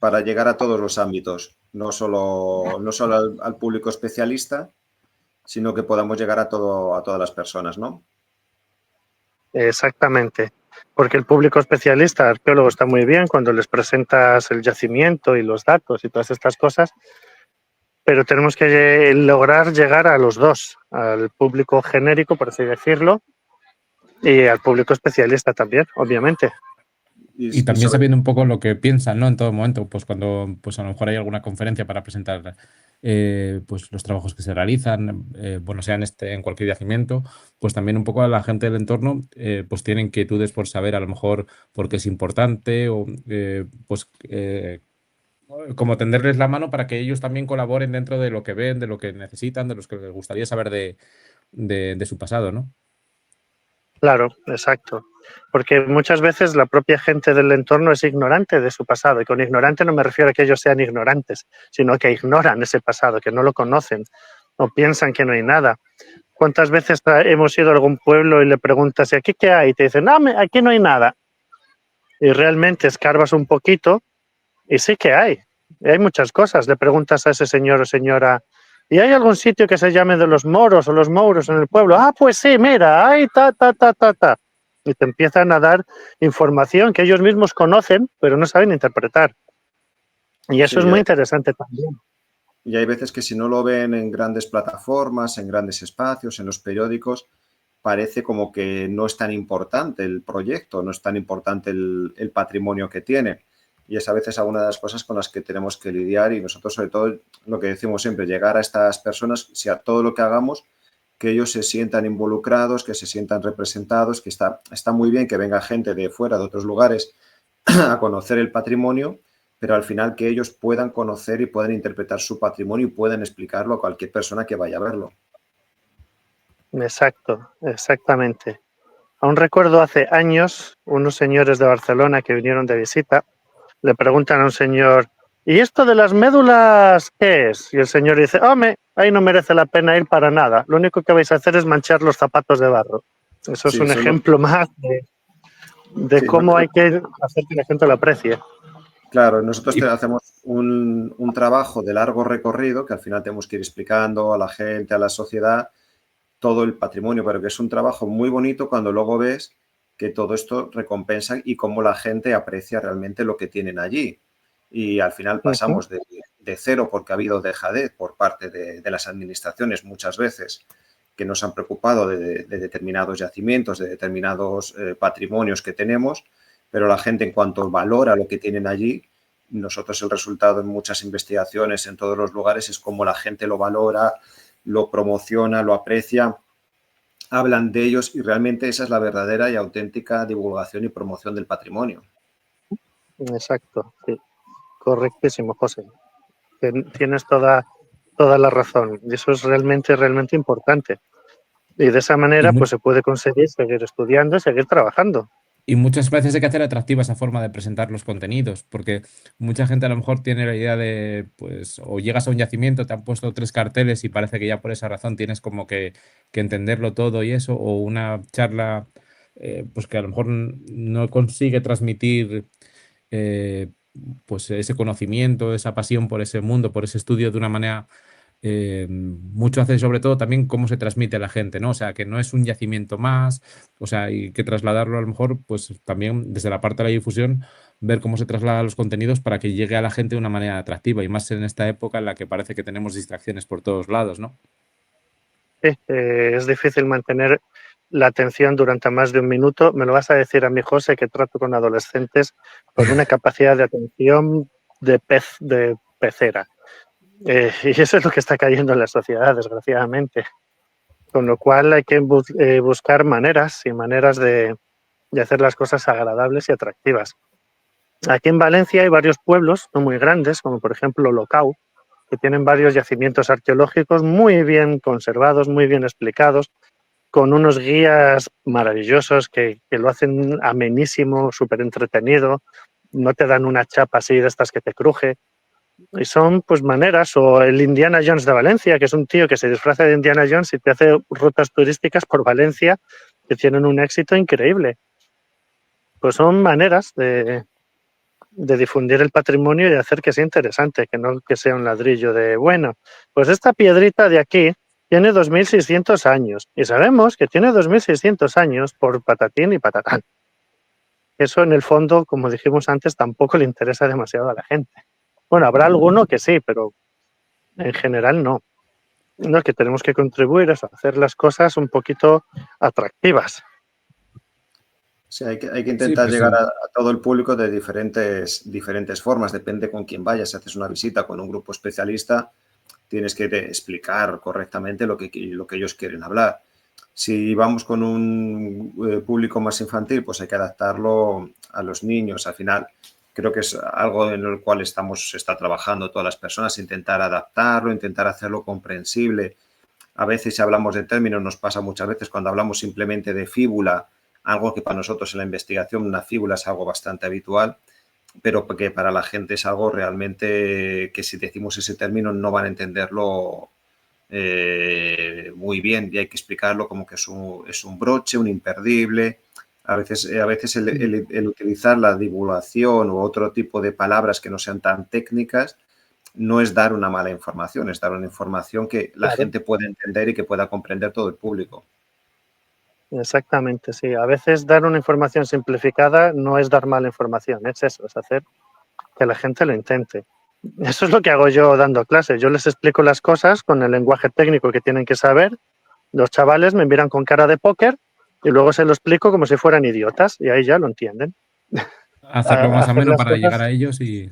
para llegar a todos los ámbitos, no solo al público especialista, sino que podamos llegar a todas las personas, ¿no? Exactamente, porque el público especialista, arqueólogo, está muy bien cuando les presentas el yacimiento y los datos y todas estas cosas, pero tenemos que lograr llegar a los dos, al público genérico, por así decirlo, y al público especialista también, obviamente. Y también sabiendo un poco lo que piensan, ¿no? En todo momento, pues cuando pues a lo mejor hay alguna conferencia para presentar pues los trabajos que se realizan, bueno, sea en cualquier yacimiento, pues también un poco a la gente del entorno pues tienen inquietudes por saber a lo mejor por qué es importante o como tenderles la mano para que ellos también colaboren dentro de lo que ven, de lo que necesitan, de los que les gustaría saber de su pasado, ¿no? Claro, exacto. Porque muchas veces la propia gente del entorno es ignorante de su pasado. Y con ignorante no me refiero a que ellos sean ignorantes, sino que ignoran ese pasado, que no lo conocen o piensan que no hay nada. ¿Cuántas veces hemos ido a algún pueblo y le preguntas, ¿y aquí qué hay? Y te dicen, no, aquí no hay nada. Y realmente escarbas un poquito y sí que hay. Y hay muchas cosas. Le preguntas a ese señor o señora, ¿y hay algún sitio que se llame de los moros o los mouros en el pueblo? Ah, pues sí, mira, hay ta. Y te empiezan a dar información que ellos mismos conocen, pero no saben interpretar. Y eso Sí, es muy interesante también. y hay veces que si no lo ven en grandes plataformas, en grandes espacios, en los periódicos, parece como que no es tan importante el proyecto, no es tan importante el patrimonio que tiene. Y es a veces alguna de las cosas con las que tenemos que lidiar y nosotros sobre todo lo que decimos siempre, llegar a estas personas, si a todo lo que hagamos, que ellos se sientan involucrados, que se sientan representados, que está muy bien que venga gente de fuera, de otros lugares, a conocer el patrimonio, pero al final que ellos puedan conocer y puedan interpretar su patrimonio y puedan explicarlo a cualquier persona que vaya a verlo. Exacto, exactamente. Aún recuerdo hace años unos señores de Barcelona que vinieron de visita, le preguntan a un señor, ¿y esto de las médulas qué es? Y el señor dice, hombre, ahí no merece la pena ir para nada, lo único que vais a hacer es manchar los zapatos de barro. Eso es Sí, un ejemplo más de sí, cómo hay que hacer que la gente lo aprecie. claro, nosotros hacemos un trabajo de largo recorrido que al final tenemos que ir explicando a la gente, a la sociedad, todo el patrimonio, pero que es un trabajo muy bonito cuando luego ves que todo esto recompensa y cómo la gente aprecia realmente lo que tienen allí. Y al final pasamos de cero porque ha habido dejadez por parte de las administraciones muchas veces que nos han preocupado de determinados yacimientos, de determinados patrimonios que tenemos, pero la gente en cuanto valora lo que tienen allí, nosotros el resultado en muchas investigaciones en todos los lugares es cómo la gente lo valora, lo promociona, lo aprecia, hablan de ellos y realmente esa es la verdadera y auténtica divulgación y promoción del patrimonio. Exacto, sí. Correctísimo, José. Tienes toda la razón. Y eso es realmente importante. Y de esa manera pues se puede conseguir seguir estudiando y seguir trabajando. Y muchas veces hay que hacer atractiva esa forma de presentar los contenidos, porque mucha gente a lo mejor tiene la idea de, pues, o llegas a un yacimiento, te han puesto 3 carteles y parece que ya por esa razón tienes como que entenderlo todo y eso, o una charla pues que a lo mejor no consigue transmitir pues ese conocimiento, esa pasión por ese mundo, por ese estudio de una manera mucho hace sobre todo también cómo se transmite a la gente, ¿no? O sea, que no es un yacimiento más, o sea, hay que trasladarlo a lo mejor, pues también desde la parte de la difusión, ver cómo se trasladan los contenidos para que llegue a la gente de una manera atractiva y más en esta época en la que parece que tenemos distracciones por todos lados, ¿no? Sí, es difícil mantener la atención durante más de un minuto. Me lo vas a decir a mí, José, que trato con adolescentes con una capacidad de atención de pecera. Y eso es lo que está cayendo en la sociedad, desgraciadamente. Con lo cual hay que buscar maneras y maneras de hacer las cosas agradables y atractivas. Aquí en Valencia hay varios pueblos, no muy grandes, como por ejemplo Locau, que tienen varios yacimientos arqueológicos muy bien conservados, muy bien explicados, con unos guías maravillosos que lo hacen amenísimo, súper entretenido, no te dan una chapa así de estas que te cruje. Y son pues maneras, o el Indiana Jones de Valencia, que es un tío que se disfraza de Indiana Jones y te hace rutas turísticas por Valencia que tienen un éxito increíble. Pues son maneras de difundir el patrimonio y de hacer que sea interesante, que no que sea un ladrillo de, bueno, pues esta piedrita de aquí tiene 2.600 años y sabemos que tiene 2.600 años por patatín y patatán. Eso en el fondo, como dijimos antes, tampoco le interesa demasiado a la gente. Bueno, habrá alguno que sí, pero en general no. No, es que tenemos que contribuir a hacer las cosas un poquito atractivas. Sí, hay que Sí, intentar pues llegar a todo el público de diferentes formas, depende con quién vayas. Si haces una visita con un grupo especialista, tienes que explicar correctamente lo que ellos quieren hablar. Si vamos con un público más infantil, pues hay que adaptarlo a los niños. Al final, creo que es algo en el cual se está trabajando todas las personas, intentar adaptarlo, intentar hacerlo comprensible. A veces, si hablamos de términos, nos pasa muchas veces cuando hablamos simplemente de fíbula, algo que para nosotros en la investigación, una fíbula es algo bastante habitual, pero que para la gente es algo realmente que si decimos ese término no van a entenderlo muy bien y hay que explicarlo como que es un broche, un imperdible. A veces el utilizar la divulgación u otro tipo de palabras que no sean tan técnicas no es dar una mala información, es dar una información que la Claro. gente pueda entender y que pueda comprender todo el público. Exactamente, sí. A veces dar una información simplificada no es dar mala información, es eso, es hacer que la gente lo intente. Eso es lo que hago yo dando clases. Yo les explico las cosas con el lenguaje técnico que tienen que saber. Los chavales me miran con cara de póker y luego se lo explico como si fueran idiotas y ahí ya lo entienden. hacerlo más Hacer ameno las para llegar cosas a ellos y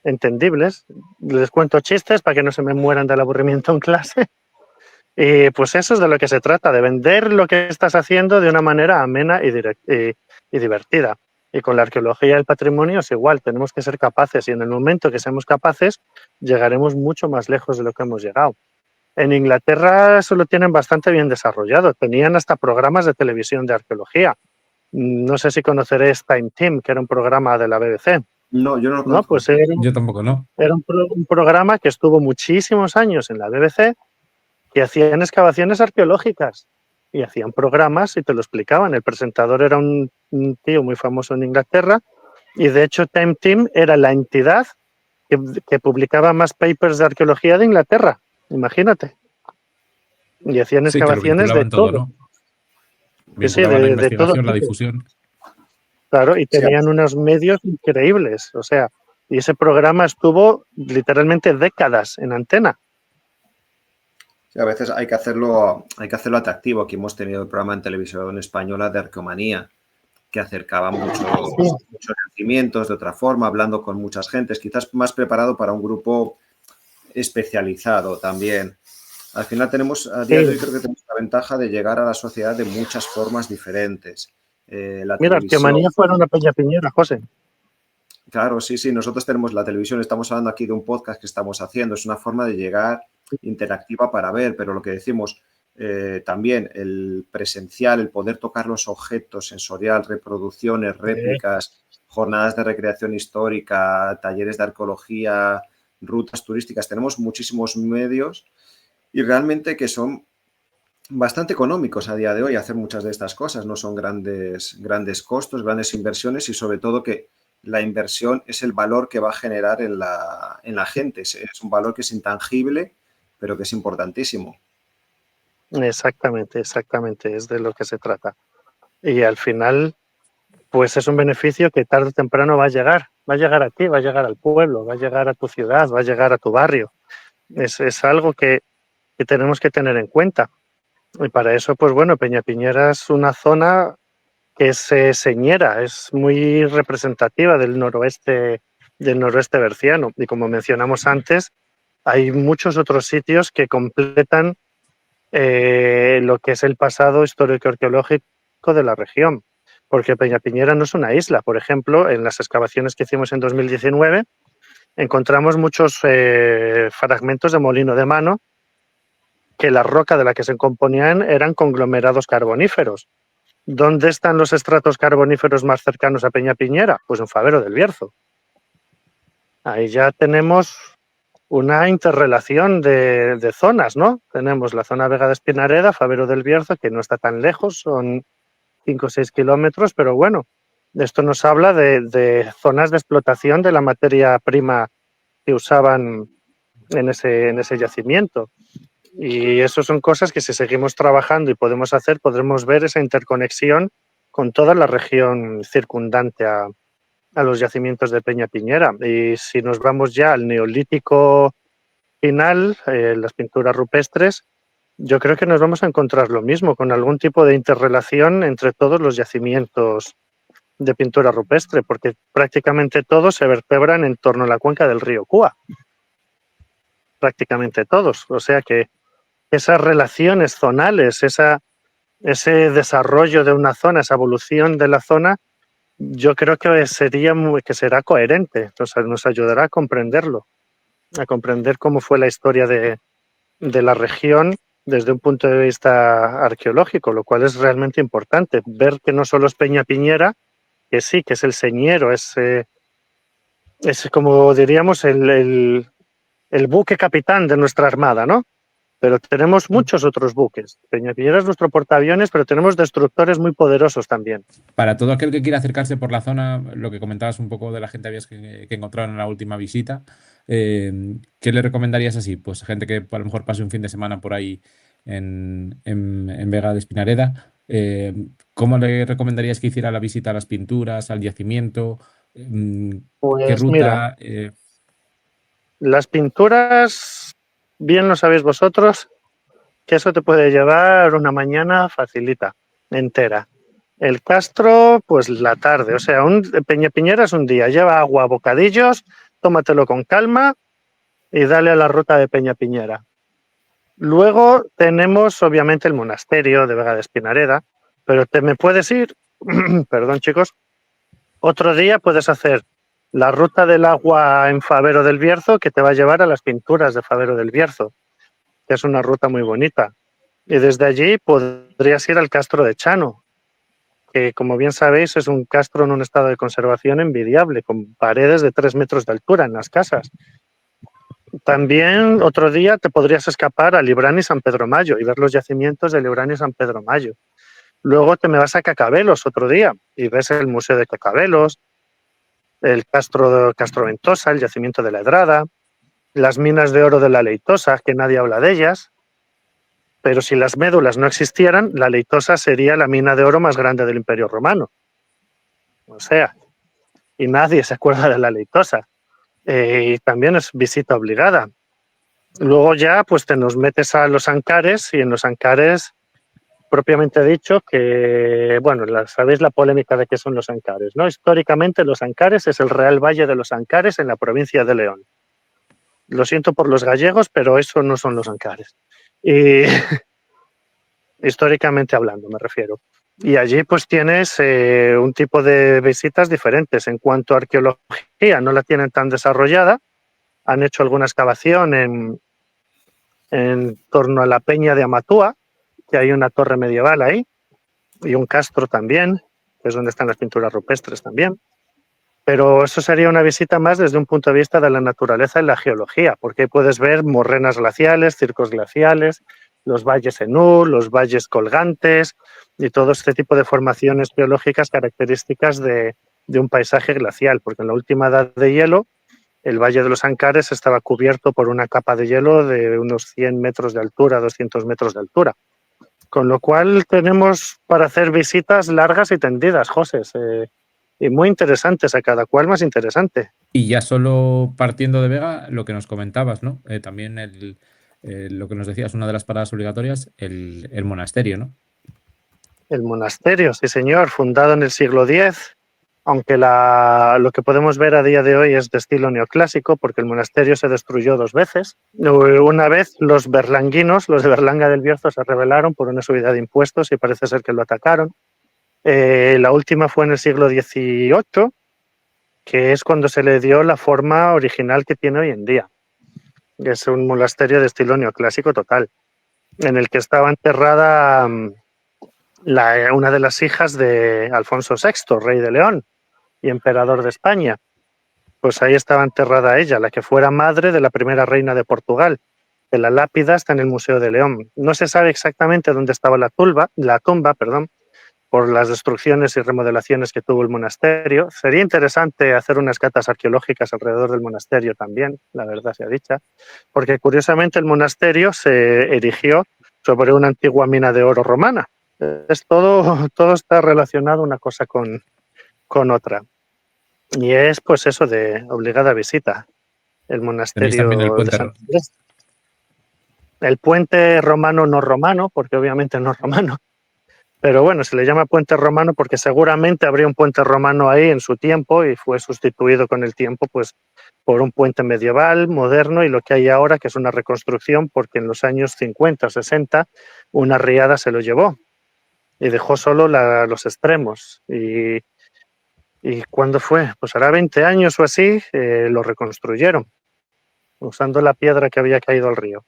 entendibles. Les cuento chistes para que no se me mueran del aburrimiento en clase. Y pues eso es de lo que se trata, de vender lo que estás haciendo de una manera amena y divertida. Y con la arqueología y el patrimonio es igual, tenemos que ser capaces y en el momento que seamos capaces llegaremos mucho más lejos de lo que hemos llegado. En Inglaterra eso lo tienen bastante bien desarrollado, tenían hasta programas de televisión de arqueología. No sé si conoceréis Time Team, que era un programa de la BBC. No, yo no lo No, conozco. pues era, yo tampoco, ¿no? era un programa que estuvo muchísimos años en la BBC que hacían excavaciones arqueológicas y hacían programas y te lo explicaban. El presentador era un tío muy famoso en Inglaterra y de hecho Time Team era la entidad que publicaba más papers de arqueología de Inglaterra, imagínate. Y hacían Sí, que lo excavaciones de vinculaban todo, todo, ¿no? sí, sí, Vinculaban la de todo investigación, la tipo. difusión. Claro, y Sí, tenían unos medios increíbles, o sea, y ese programa estuvo literalmente décadas en antena. sí, a veces hay que hacerlo atractivo. Aquí hemos tenido el programa en televisión española de Arqueomanía, que acercaba muchos nacimientos de otra forma, hablando con muchas gentes, quizás más preparado para un grupo especializado también. Al final a día de hoy Sí, creo que tenemos la ventaja de llegar a la sociedad de muchas formas diferentes. La mira, televisión, Arqueomanía fueron a Peña Piñera, José. claro, sí, sí, nosotros tenemos la televisión, estamos hablando aquí de un podcast que estamos haciendo, es una forma de llegar interactiva para ver, pero lo que decimos también, el presencial, el poder tocar los objetos, sensorial, reproducciones, réplicas, jornadas de recreación histórica, talleres de arqueología, rutas turísticas, tenemos muchísimos medios y realmente que son bastante económicos a día de hoy hacer muchas de estas cosas. No son grandes costos, grandes inversiones y sobre todo que la inversión es el valor que va a generar en la gente. Es un valor que es intangible, pero que es importantísimo. Exactamente, es de lo que se trata. Y al final, pues es un beneficio que tarde o temprano va a llegar a ti, va a llegar al pueblo, va a llegar a tu ciudad, va a llegar a tu barrio. Es algo que tenemos que tener en cuenta. Y para eso, pues bueno, Peñapiñera es una zona que es señera, es muy representativa del noroeste berciano. Y como mencionamos antes, hay muchos otros sitios que completan lo que es el pasado histórico-arqueológico de la región. Porque Peñapiñera no es una isla. Por ejemplo, en las excavaciones que hicimos en 2019, encontramos muchos fragmentos de molino de mano que la roca de la que se componían eran conglomerados carboníferos. ¿Dónde están los estratos carboníferos más cercanos a Peñapiñera? Pues en Fabero del Bierzo. Ahí ya tenemos una interrelación de zonas, ¿no? Tenemos la zona Vega de Espinareda, Fabero del Bierzo, que no está tan lejos, son 5 o 6 kilómetros, pero bueno, esto nos habla de zonas de explotación de la materia prima que usaban en ese yacimiento. Y eso son cosas que si seguimos trabajando y podemos hacer, podremos ver esa interconexión con toda la región circundante a los yacimientos de Peñapiñera. Y si nos vamos ya al neolítico final, las pinturas rupestres, yo creo que nos vamos a encontrar lo mismo, con algún tipo de interrelación entre todos los yacimientos de pintura rupestre, porque prácticamente todos se vertebran en torno a la cuenca del río Cúa. Prácticamente todos. O sea que esas relaciones zonales, ese desarrollo de una zona, esa evolución de la zona, yo creo que será coherente, nos ayudará a comprenderlo, a comprender cómo fue la historia de la región desde un punto de vista arqueológico, lo cual es realmente importante, ver que no solo es Peñapiñera, que sí, que es el señero, es como diríamos el buque capitán de nuestra armada, ¿no? Pero tenemos muchos otros buques. Peñapiñera es nuestro portaaviones, pero tenemos destructores muy poderosos también. Para todo aquel que quiera acercarse por la zona, lo que comentabas un poco de la gente que encontraron en la última visita, ¿qué le recomendarías así? Pues gente que a lo mejor pase un fin de semana por ahí en Vega de Espinareda. ¿Cómo le recomendarías que hiciera la visita a las pinturas, al yacimiento? ¿Qué Pues mira, ruta? las pinturas, bien lo sabéis vosotros, que eso te puede llevar una mañana facilita, entera. El Castro, pues la tarde. O sea, Peñapiñera es un día. Lleva agua, bocadillos, tómatelo con calma y dale a la ruta de Peñapiñera. Luego tenemos, obviamente, el monasterio de Vega de Espinareda, pero te me puedes ir, perdón chicos, otro día puedes hacer la ruta del agua en Fabero del Bierzo, que te va a llevar a las pinturas de Fabero del Bierzo, que es una ruta muy bonita. Y desde allí podrías ir al Castro de Chano, que como bien sabéis es un castro en un estado de conservación envidiable, con paredes de 3 metros de altura en las casas. También otro día te podrías escapar a Librán y San Pedro Mayo y ver los yacimientos de Librán y San Pedro Mayo. Luego te me vas a Cacabelos otro día y ves el Museo de Cacabelos, el Castro Ventosa, el yacimiento de la Edrada, las minas de oro de la Leitosa, que nadie habla de ellas, pero si las médulas no existieran, la Leitosa sería la mina de oro más grande del Imperio Romano. O sea, y nadie se acuerda de la Leitosa. Y también es visita obligada. Luego ya pues te nos metes a los Ancares y en los Ancares, propiamente dicho, que, bueno, sabéis la polémica de qué son los Ancares, ¿no? Históricamente los Ancares es el Real Valle de los Ancares en la provincia de León. Lo siento por los gallegos, pero eso no son los Ancares. Y históricamente hablando, me refiero. Y allí pues tienes un tipo de visitas diferentes. En cuanto a arqueología, no la tienen tan desarrollada. Han hecho alguna excavación en torno a la Peña de Amatúa, que hay una torre medieval ahí, y un castro también, que es donde están las pinturas rupestres también. Pero eso sería una visita más desde un punto de vista de la naturaleza y la geología, porque ahí puedes ver morrenas glaciales, circos glaciales, los valles Enur, los valles colgantes y todo este tipo de formaciones geológicas características de un paisaje glacial, porque en la última edad de hielo el Valle de los Ancares estaba cubierto por una capa de hielo de unos 100 metros de altura, 200 metros de altura. Con lo cual tenemos para hacer visitas largas y tendidas, José, y muy interesantes, a cada cual más interesante. Y ya solo partiendo de Vega, lo que nos comentabas, ¿no? También lo que nos decías, una de las paradas obligatorias, el monasterio, ¿no? El monasterio, sí señor, fundado en el siglo X, aunque lo que podemos ver a día de hoy es de estilo neoclásico, porque el monasterio se destruyó 2 veces. Una vez los berlanguinos, los de Berlanga del Bierzo, se rebelaron por una subida de impuestos y parece ser que lo atacaron. La última fue en el siglo XVIII, que es cuando se le dio la forma original que tiene hoy en día. Es un monasterio de estilo neoclásico total, en el que estaba enterrada una de las hijas de Alfonso VI, rey de León y emperador de España. Pues ahí estaba enterrada ella, la que fuera madre de la primera reina de Portugal. De la lápida está en el Museo de León. No se sabe exactamente dónde estaba la tumba, por las destrucciones y remodelaciones que tuvo el monasterio. Sería interesante hacer unas catas arqueológicas alrededor del monasterio también, la verdad sea dicha, porque curiosamente el monasterio se erigió sobre una antigua mina de oro romana. Todo está relacionado una cosa con otra. Y es pues eso de obligada visita, el Tenéis monasterio también el de puente. San Andrés. El puente romano no romano, porque obviamente no es romano, pero bueno, se le llama puente romano porque seguramente habría un puente romano ahí en su tiempo y fue sustituido con el tiempo pues por un puente medieval, moderno y lo que hay ahora que es una reconstrucción porque en los años 50, 60 una riada se lo llevó y dejó solo los extremos. ¿Y cuándo fue? Pues hará 20 años o así, lo reconstruyeron usando la piedra que había caído al río.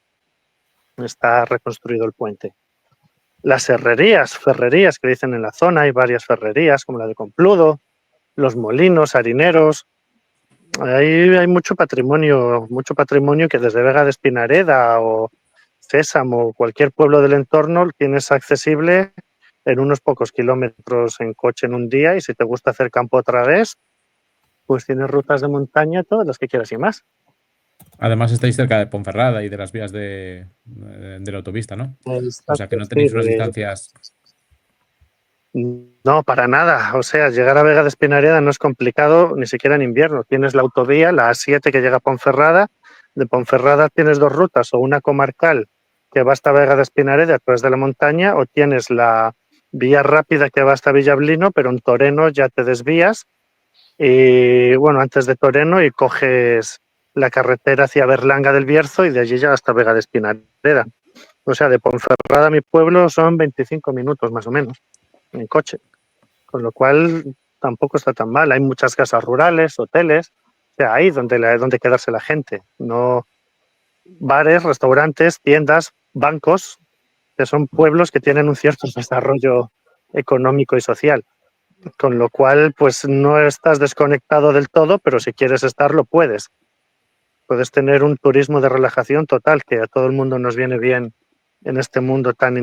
Está reconstruido el puente. Las ferrerías que dicen en la zona, hay varias ferrerías como la de Compludo, los molinos harineros. Ahí hay mucho patrimonio que desde Vega de Espinareda o Sésamo o cualquier pueblo del entorno tienes accesible en unos pocos kilómetros en coche en un día y si te gusta hacer campo otra vez, pues tienes rutas de montaña, todas las que quieras y más. Además estáis cerca de Ponferrada y de las vías de la autopista, ¿no? O sea que Exacto, no sí, tenéis unas distancias. no, para nada. O sea, llegar a Vega de Espinareda no es complicado ni siquiera en invierno. Tienes la autovía, la A7 que llega a Ponferrada. De Ponferrada tienes 2 rutas, o una comarcal que va hasta Vega de Espinareda a través de la montaña, o tienes la vía rápida que va hasta Villablino, pero en Toreno ya te desvías. Y bueno, antes de Toreno y coges la carretera hacia Berlanga del Bierzo y de allí ya hasta Vega de Espinareda. O sea, de Ponferrada a mi pueblo son 25 minutos más o menos en coche, con lo cual tampoco está tan mal. Hay muchas casas rurales, hoteles, o sea, ahí donde quedarse la gente, no bares, restaurantes, tiendas, bancos, que son pueblos que tienen un cierto desarrollo económico y social, con lo cual pues no estás desconectado del todo, pero si quieres estarlo puedes. Puedes tener un turismo de relajación total, que a todo el mundo nos viene bien en este mundo tan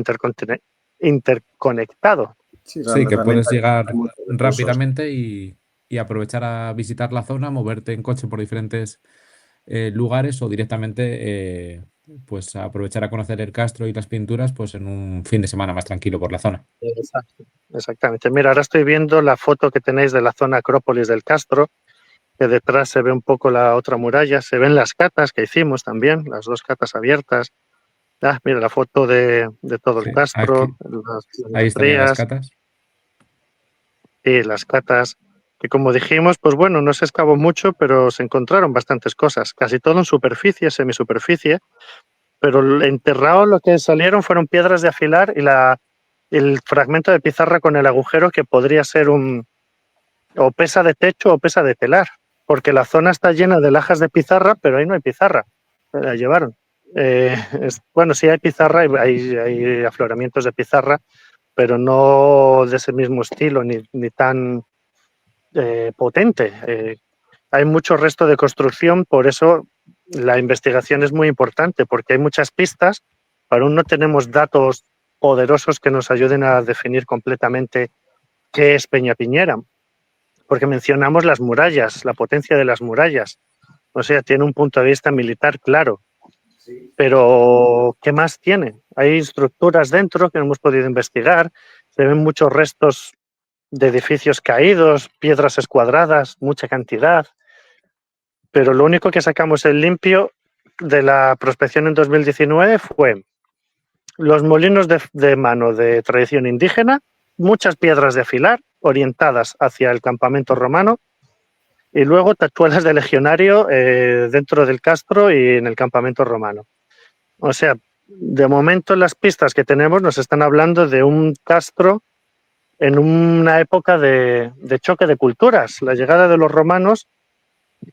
interconectado. Sí, Sí, que realmente puedes llegar hay muchos recursos. rápidamente y aprovechar a visitar la zona, moverte en coche por diferentes lugares o directamente pues aprovechar a conocer el Castro y las pinturas pues en un fin de semana más tranquilo por la zona. Exacto. Exactamente. Mira, ahora estoy viendo la foto que tenéis de la zona Acrópolis del Castro, que detrás se ve un poco la otra muralla, se ven las catas que hicimos también, las 2 catas abiertas. Ah, mira la foto de todo el Sí, Castro, aquí, ahí las estarían las frías catas. y las catas, que como dijimos, pues bueno, no se excavó mucho, pero se encontraron bastantes cosas, casi todo en superficie, semisuperficie, pero enterrado lo que salieron fueron piedras de afilar y el fragmento de pizarra con el agujero que podría ser o pesa de techo o pesa de telar, porque la zona está llena de lajas de pizarra, pero ahí no hay pizarra, se la llevaron. Bueno, sí hay pizarra, hay afloramientos de pizarra, pero no de ese mismo estilo ni tan potente. Hay mucho resto de construcción, por eso la investigación es muy importante, porque hay muchas pistas Aún no tenemos datos poderosos que nos ayuden a definir completamente qué es Peñapiñera, porque mencionamos las murallas, la potencia de las murallas. O sea, tiene un punto de vista militar claro. Pero, ¿qué más tiene? Hay estructuras dentro que no hemos podido investigar, se ven muchos restos de edificios caídos, piedras escuadradas, mucha cantidad, pero lo único que sacamos en limpio de la prospección en 2019 fue los molinos de mano de tradición indígena, muchas piedras de afilar orientadas hacia el campamento romano y luego tachuelas de legionario dentro del castro y en el campamento romano. O sea, de momento las pistas que tenemos nos están hablando de un castro en una época de choque de culturas, la llegada de los romanos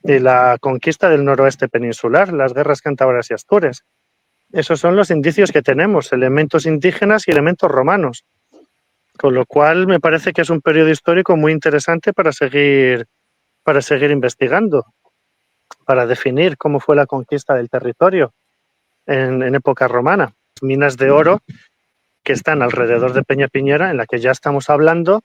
y la conquista del noroeste peninsular, las guerras cántabras y astures. Esos son los indicios que tenemos, elementos indígenas y elementos romanos. Con lo cual me parece que es un periodo histórico muy interesante para seguir investigando, para definir cómo fue la conquista del territorio en época romana. Minas de oro que están alrededor de Peñapiñera, en la que ya estamos hablando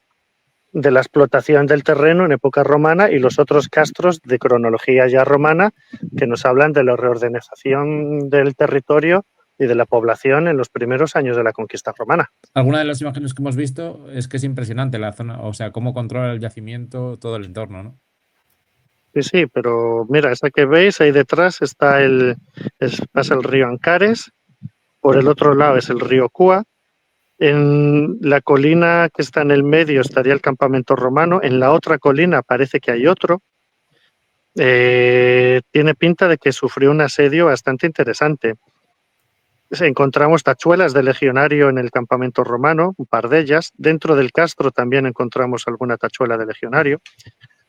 de la explotación del terreno en época romana y los otros castros de cronología ya romana que nos hablan de la reorganización del territorio y de la población en los primeros años de la conquista romana. Alguna de las imágenes que hemos visto es que es impresionante la zona, o sea, cómo controla el yacimiento todo el entorno, ¿no? Sí, pero mira, esa que veis ahí detrás pasa el río Ancares, por el otro lado es el río Cúa. En la colina que está en el medio estaría el campamento romano, en la otra colina parece que hay otro. Tiene pinta de que sufrió un asedio bastante interesante. Encontramos tachuelas de legionario en el campamento romano, un par de ellas. Dentro del castro también encontramos alguna tachuela de legionario.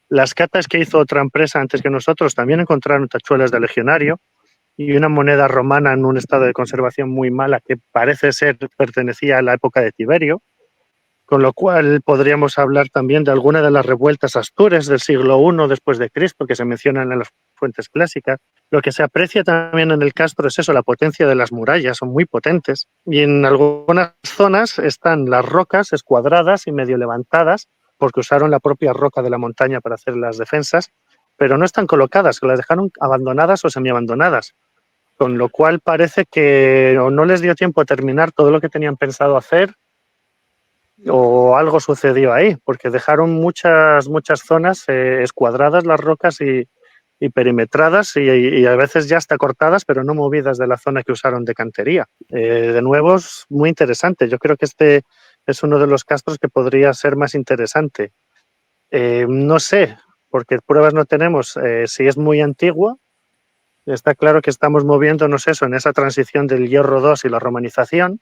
Las catas que hizo otra empresa antes que nosotros también encontraron tachuelas de legionario y una moneda romana en un estado de conservación muy mala que parece ser pertenecía a la época de Tiberio, con lo cual podríamos hablar también de alguna de las revueltas astures del siglo I después de Cristo que se mencionan en las fuentes clásicas. Lo que se aprecia también en el castro es eso, la potencia de las murallas, son muy potentes y en algunas zonas están las rocas escuadradas y medio levantadas porque usaron la propia roca de la montaña para hacer las defensas, pero no están colocadas, que las dejaron abandonadas o semiabandonadas. Con lo cual parece que o no les dio tiempo a terminar todo lo que tenían pensado hacer o algo sucedió ahí, porque dejaron muchas zonas escuadradas las rocas y perimetradas y a veces ya hasta cortadas, pero no movidas de la zona que usaron de cantería. De nuevo, es muy interesante. Yo creo que este es uno de los castros que podría ser más interesante. No sé, porque pruebas no tenemos si es muy antiguo. Está claro que estamos moviéndonos en esa transición del Hierro II y la romanización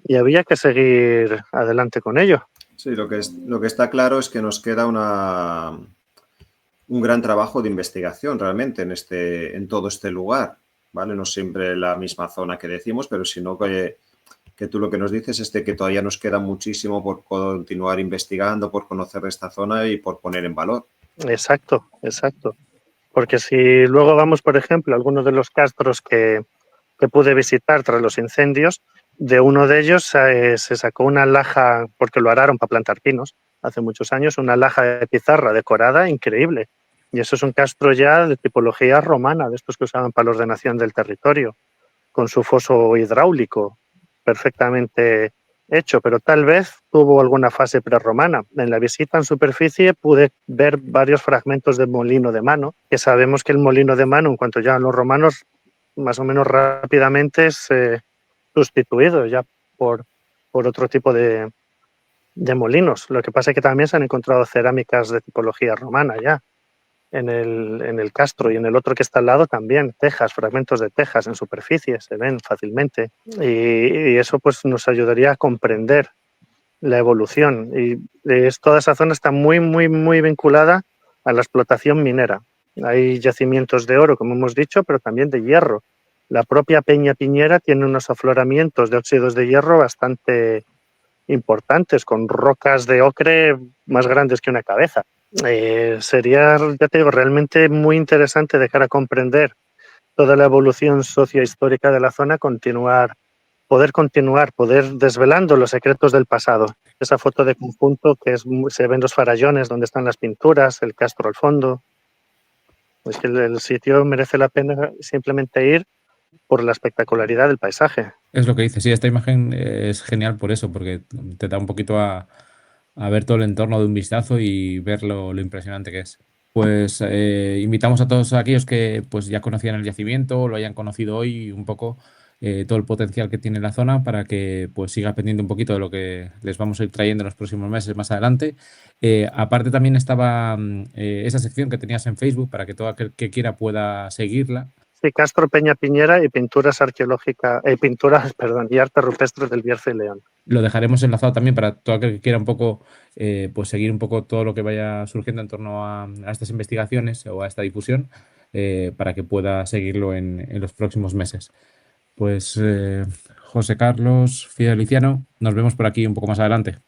y había que seguir adelante con ello. Sí, lo que está claro es que nos queda un gran trabajo de investigación realmente en todo este lugar, ¿vale? No siempre la misma zona que decimos, pero sino que tú lo que nos dices es que todavía nos queda muchísimo por continuar investigando, por conocer esta zona y por poner en valor. Exacto. Porque si luego vamos, por ejemplo, a algunos de los castros que pude visitar tras los incendios, de uno de ellos se sacó una laja, porque lo araron para plantar pinos hace muchos años, una laja de pizarra decorada increíble. Y eso es un castro ya de tipología romana, de estos que usaban para la ordenación del territorio, con su foso hidráulico perfectamente hecho, pero tal vez tuvo alguna fase prerromana. En la visita en superficie pude ver varios fragmentos de molino de mano, que sabemos que el molino de mano, en cuanto llegan los romanos, más o menos rápidamente es sustituido ya por otro tipo de molinos. Lo que pasa es que también se han encontrado cerámicas de tipología romana ya en el castro y en el otro que está al lado también, tejas, fragmentos de tejas en superficie, se ven fácilmente y eso pues nos ayudaría a comprender la evolución y toda esa zona está muy vinculada a la explotación minera. Hay yacimientos de oro, como hemos dicho, pero también de hierro. La propia Peñapiñera tiene unos afloramientos de óxidos de hierro bastante importantes, con rocas de ocre más grandes que una cabeza. Sería, ya te digo, realmente muy interesante de cara a comprender toda la evolución sociohistórica de la zona, continuar poder continuar, poder desvelando los secretos del pasado. Esa foto de conjunto se ven los farallones donde están las pinturas, el castro al fondo. Es que el sitio merece la pena simplemente ir por la espectacularidad del paisaje. Es lo que dice, sí, esta imagen es genial por eso, porque te da un poquito a ver todo el entorno de un vistazo y ver lo impresionante que es. Pues invitamos a todos aquellos que pues ya conocían el yacimiento, lo hayan conocido hoy un poco, todo el potencial que tiene la zona para que pues siga pendiente un poquito de lo que les vamos a ir trayendo en los próximos meses más adelante. Aparte también estaba esa sección que tenías en Facebook para que todo aquel que quiera pueda seguirla. Sí, Castro Peña Piñera y pinturas arqueológicas, y arte rupestre del Bierzo y León. Lo dejaremos enlazado también para todo aquel que quiera un poco pues seguir un poco todo lo que vaya surgiendo en torno a estas investigaciones o a esta difusión para que pueda seguirlo en los próximos meses. Pues José Carlos Fideliciano, nos vemos por aquí un poco más adelante.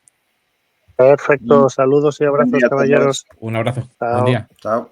Perfecto, saludos y abrazos, caballeros. Un abrazo, Chao. buen día. Chao.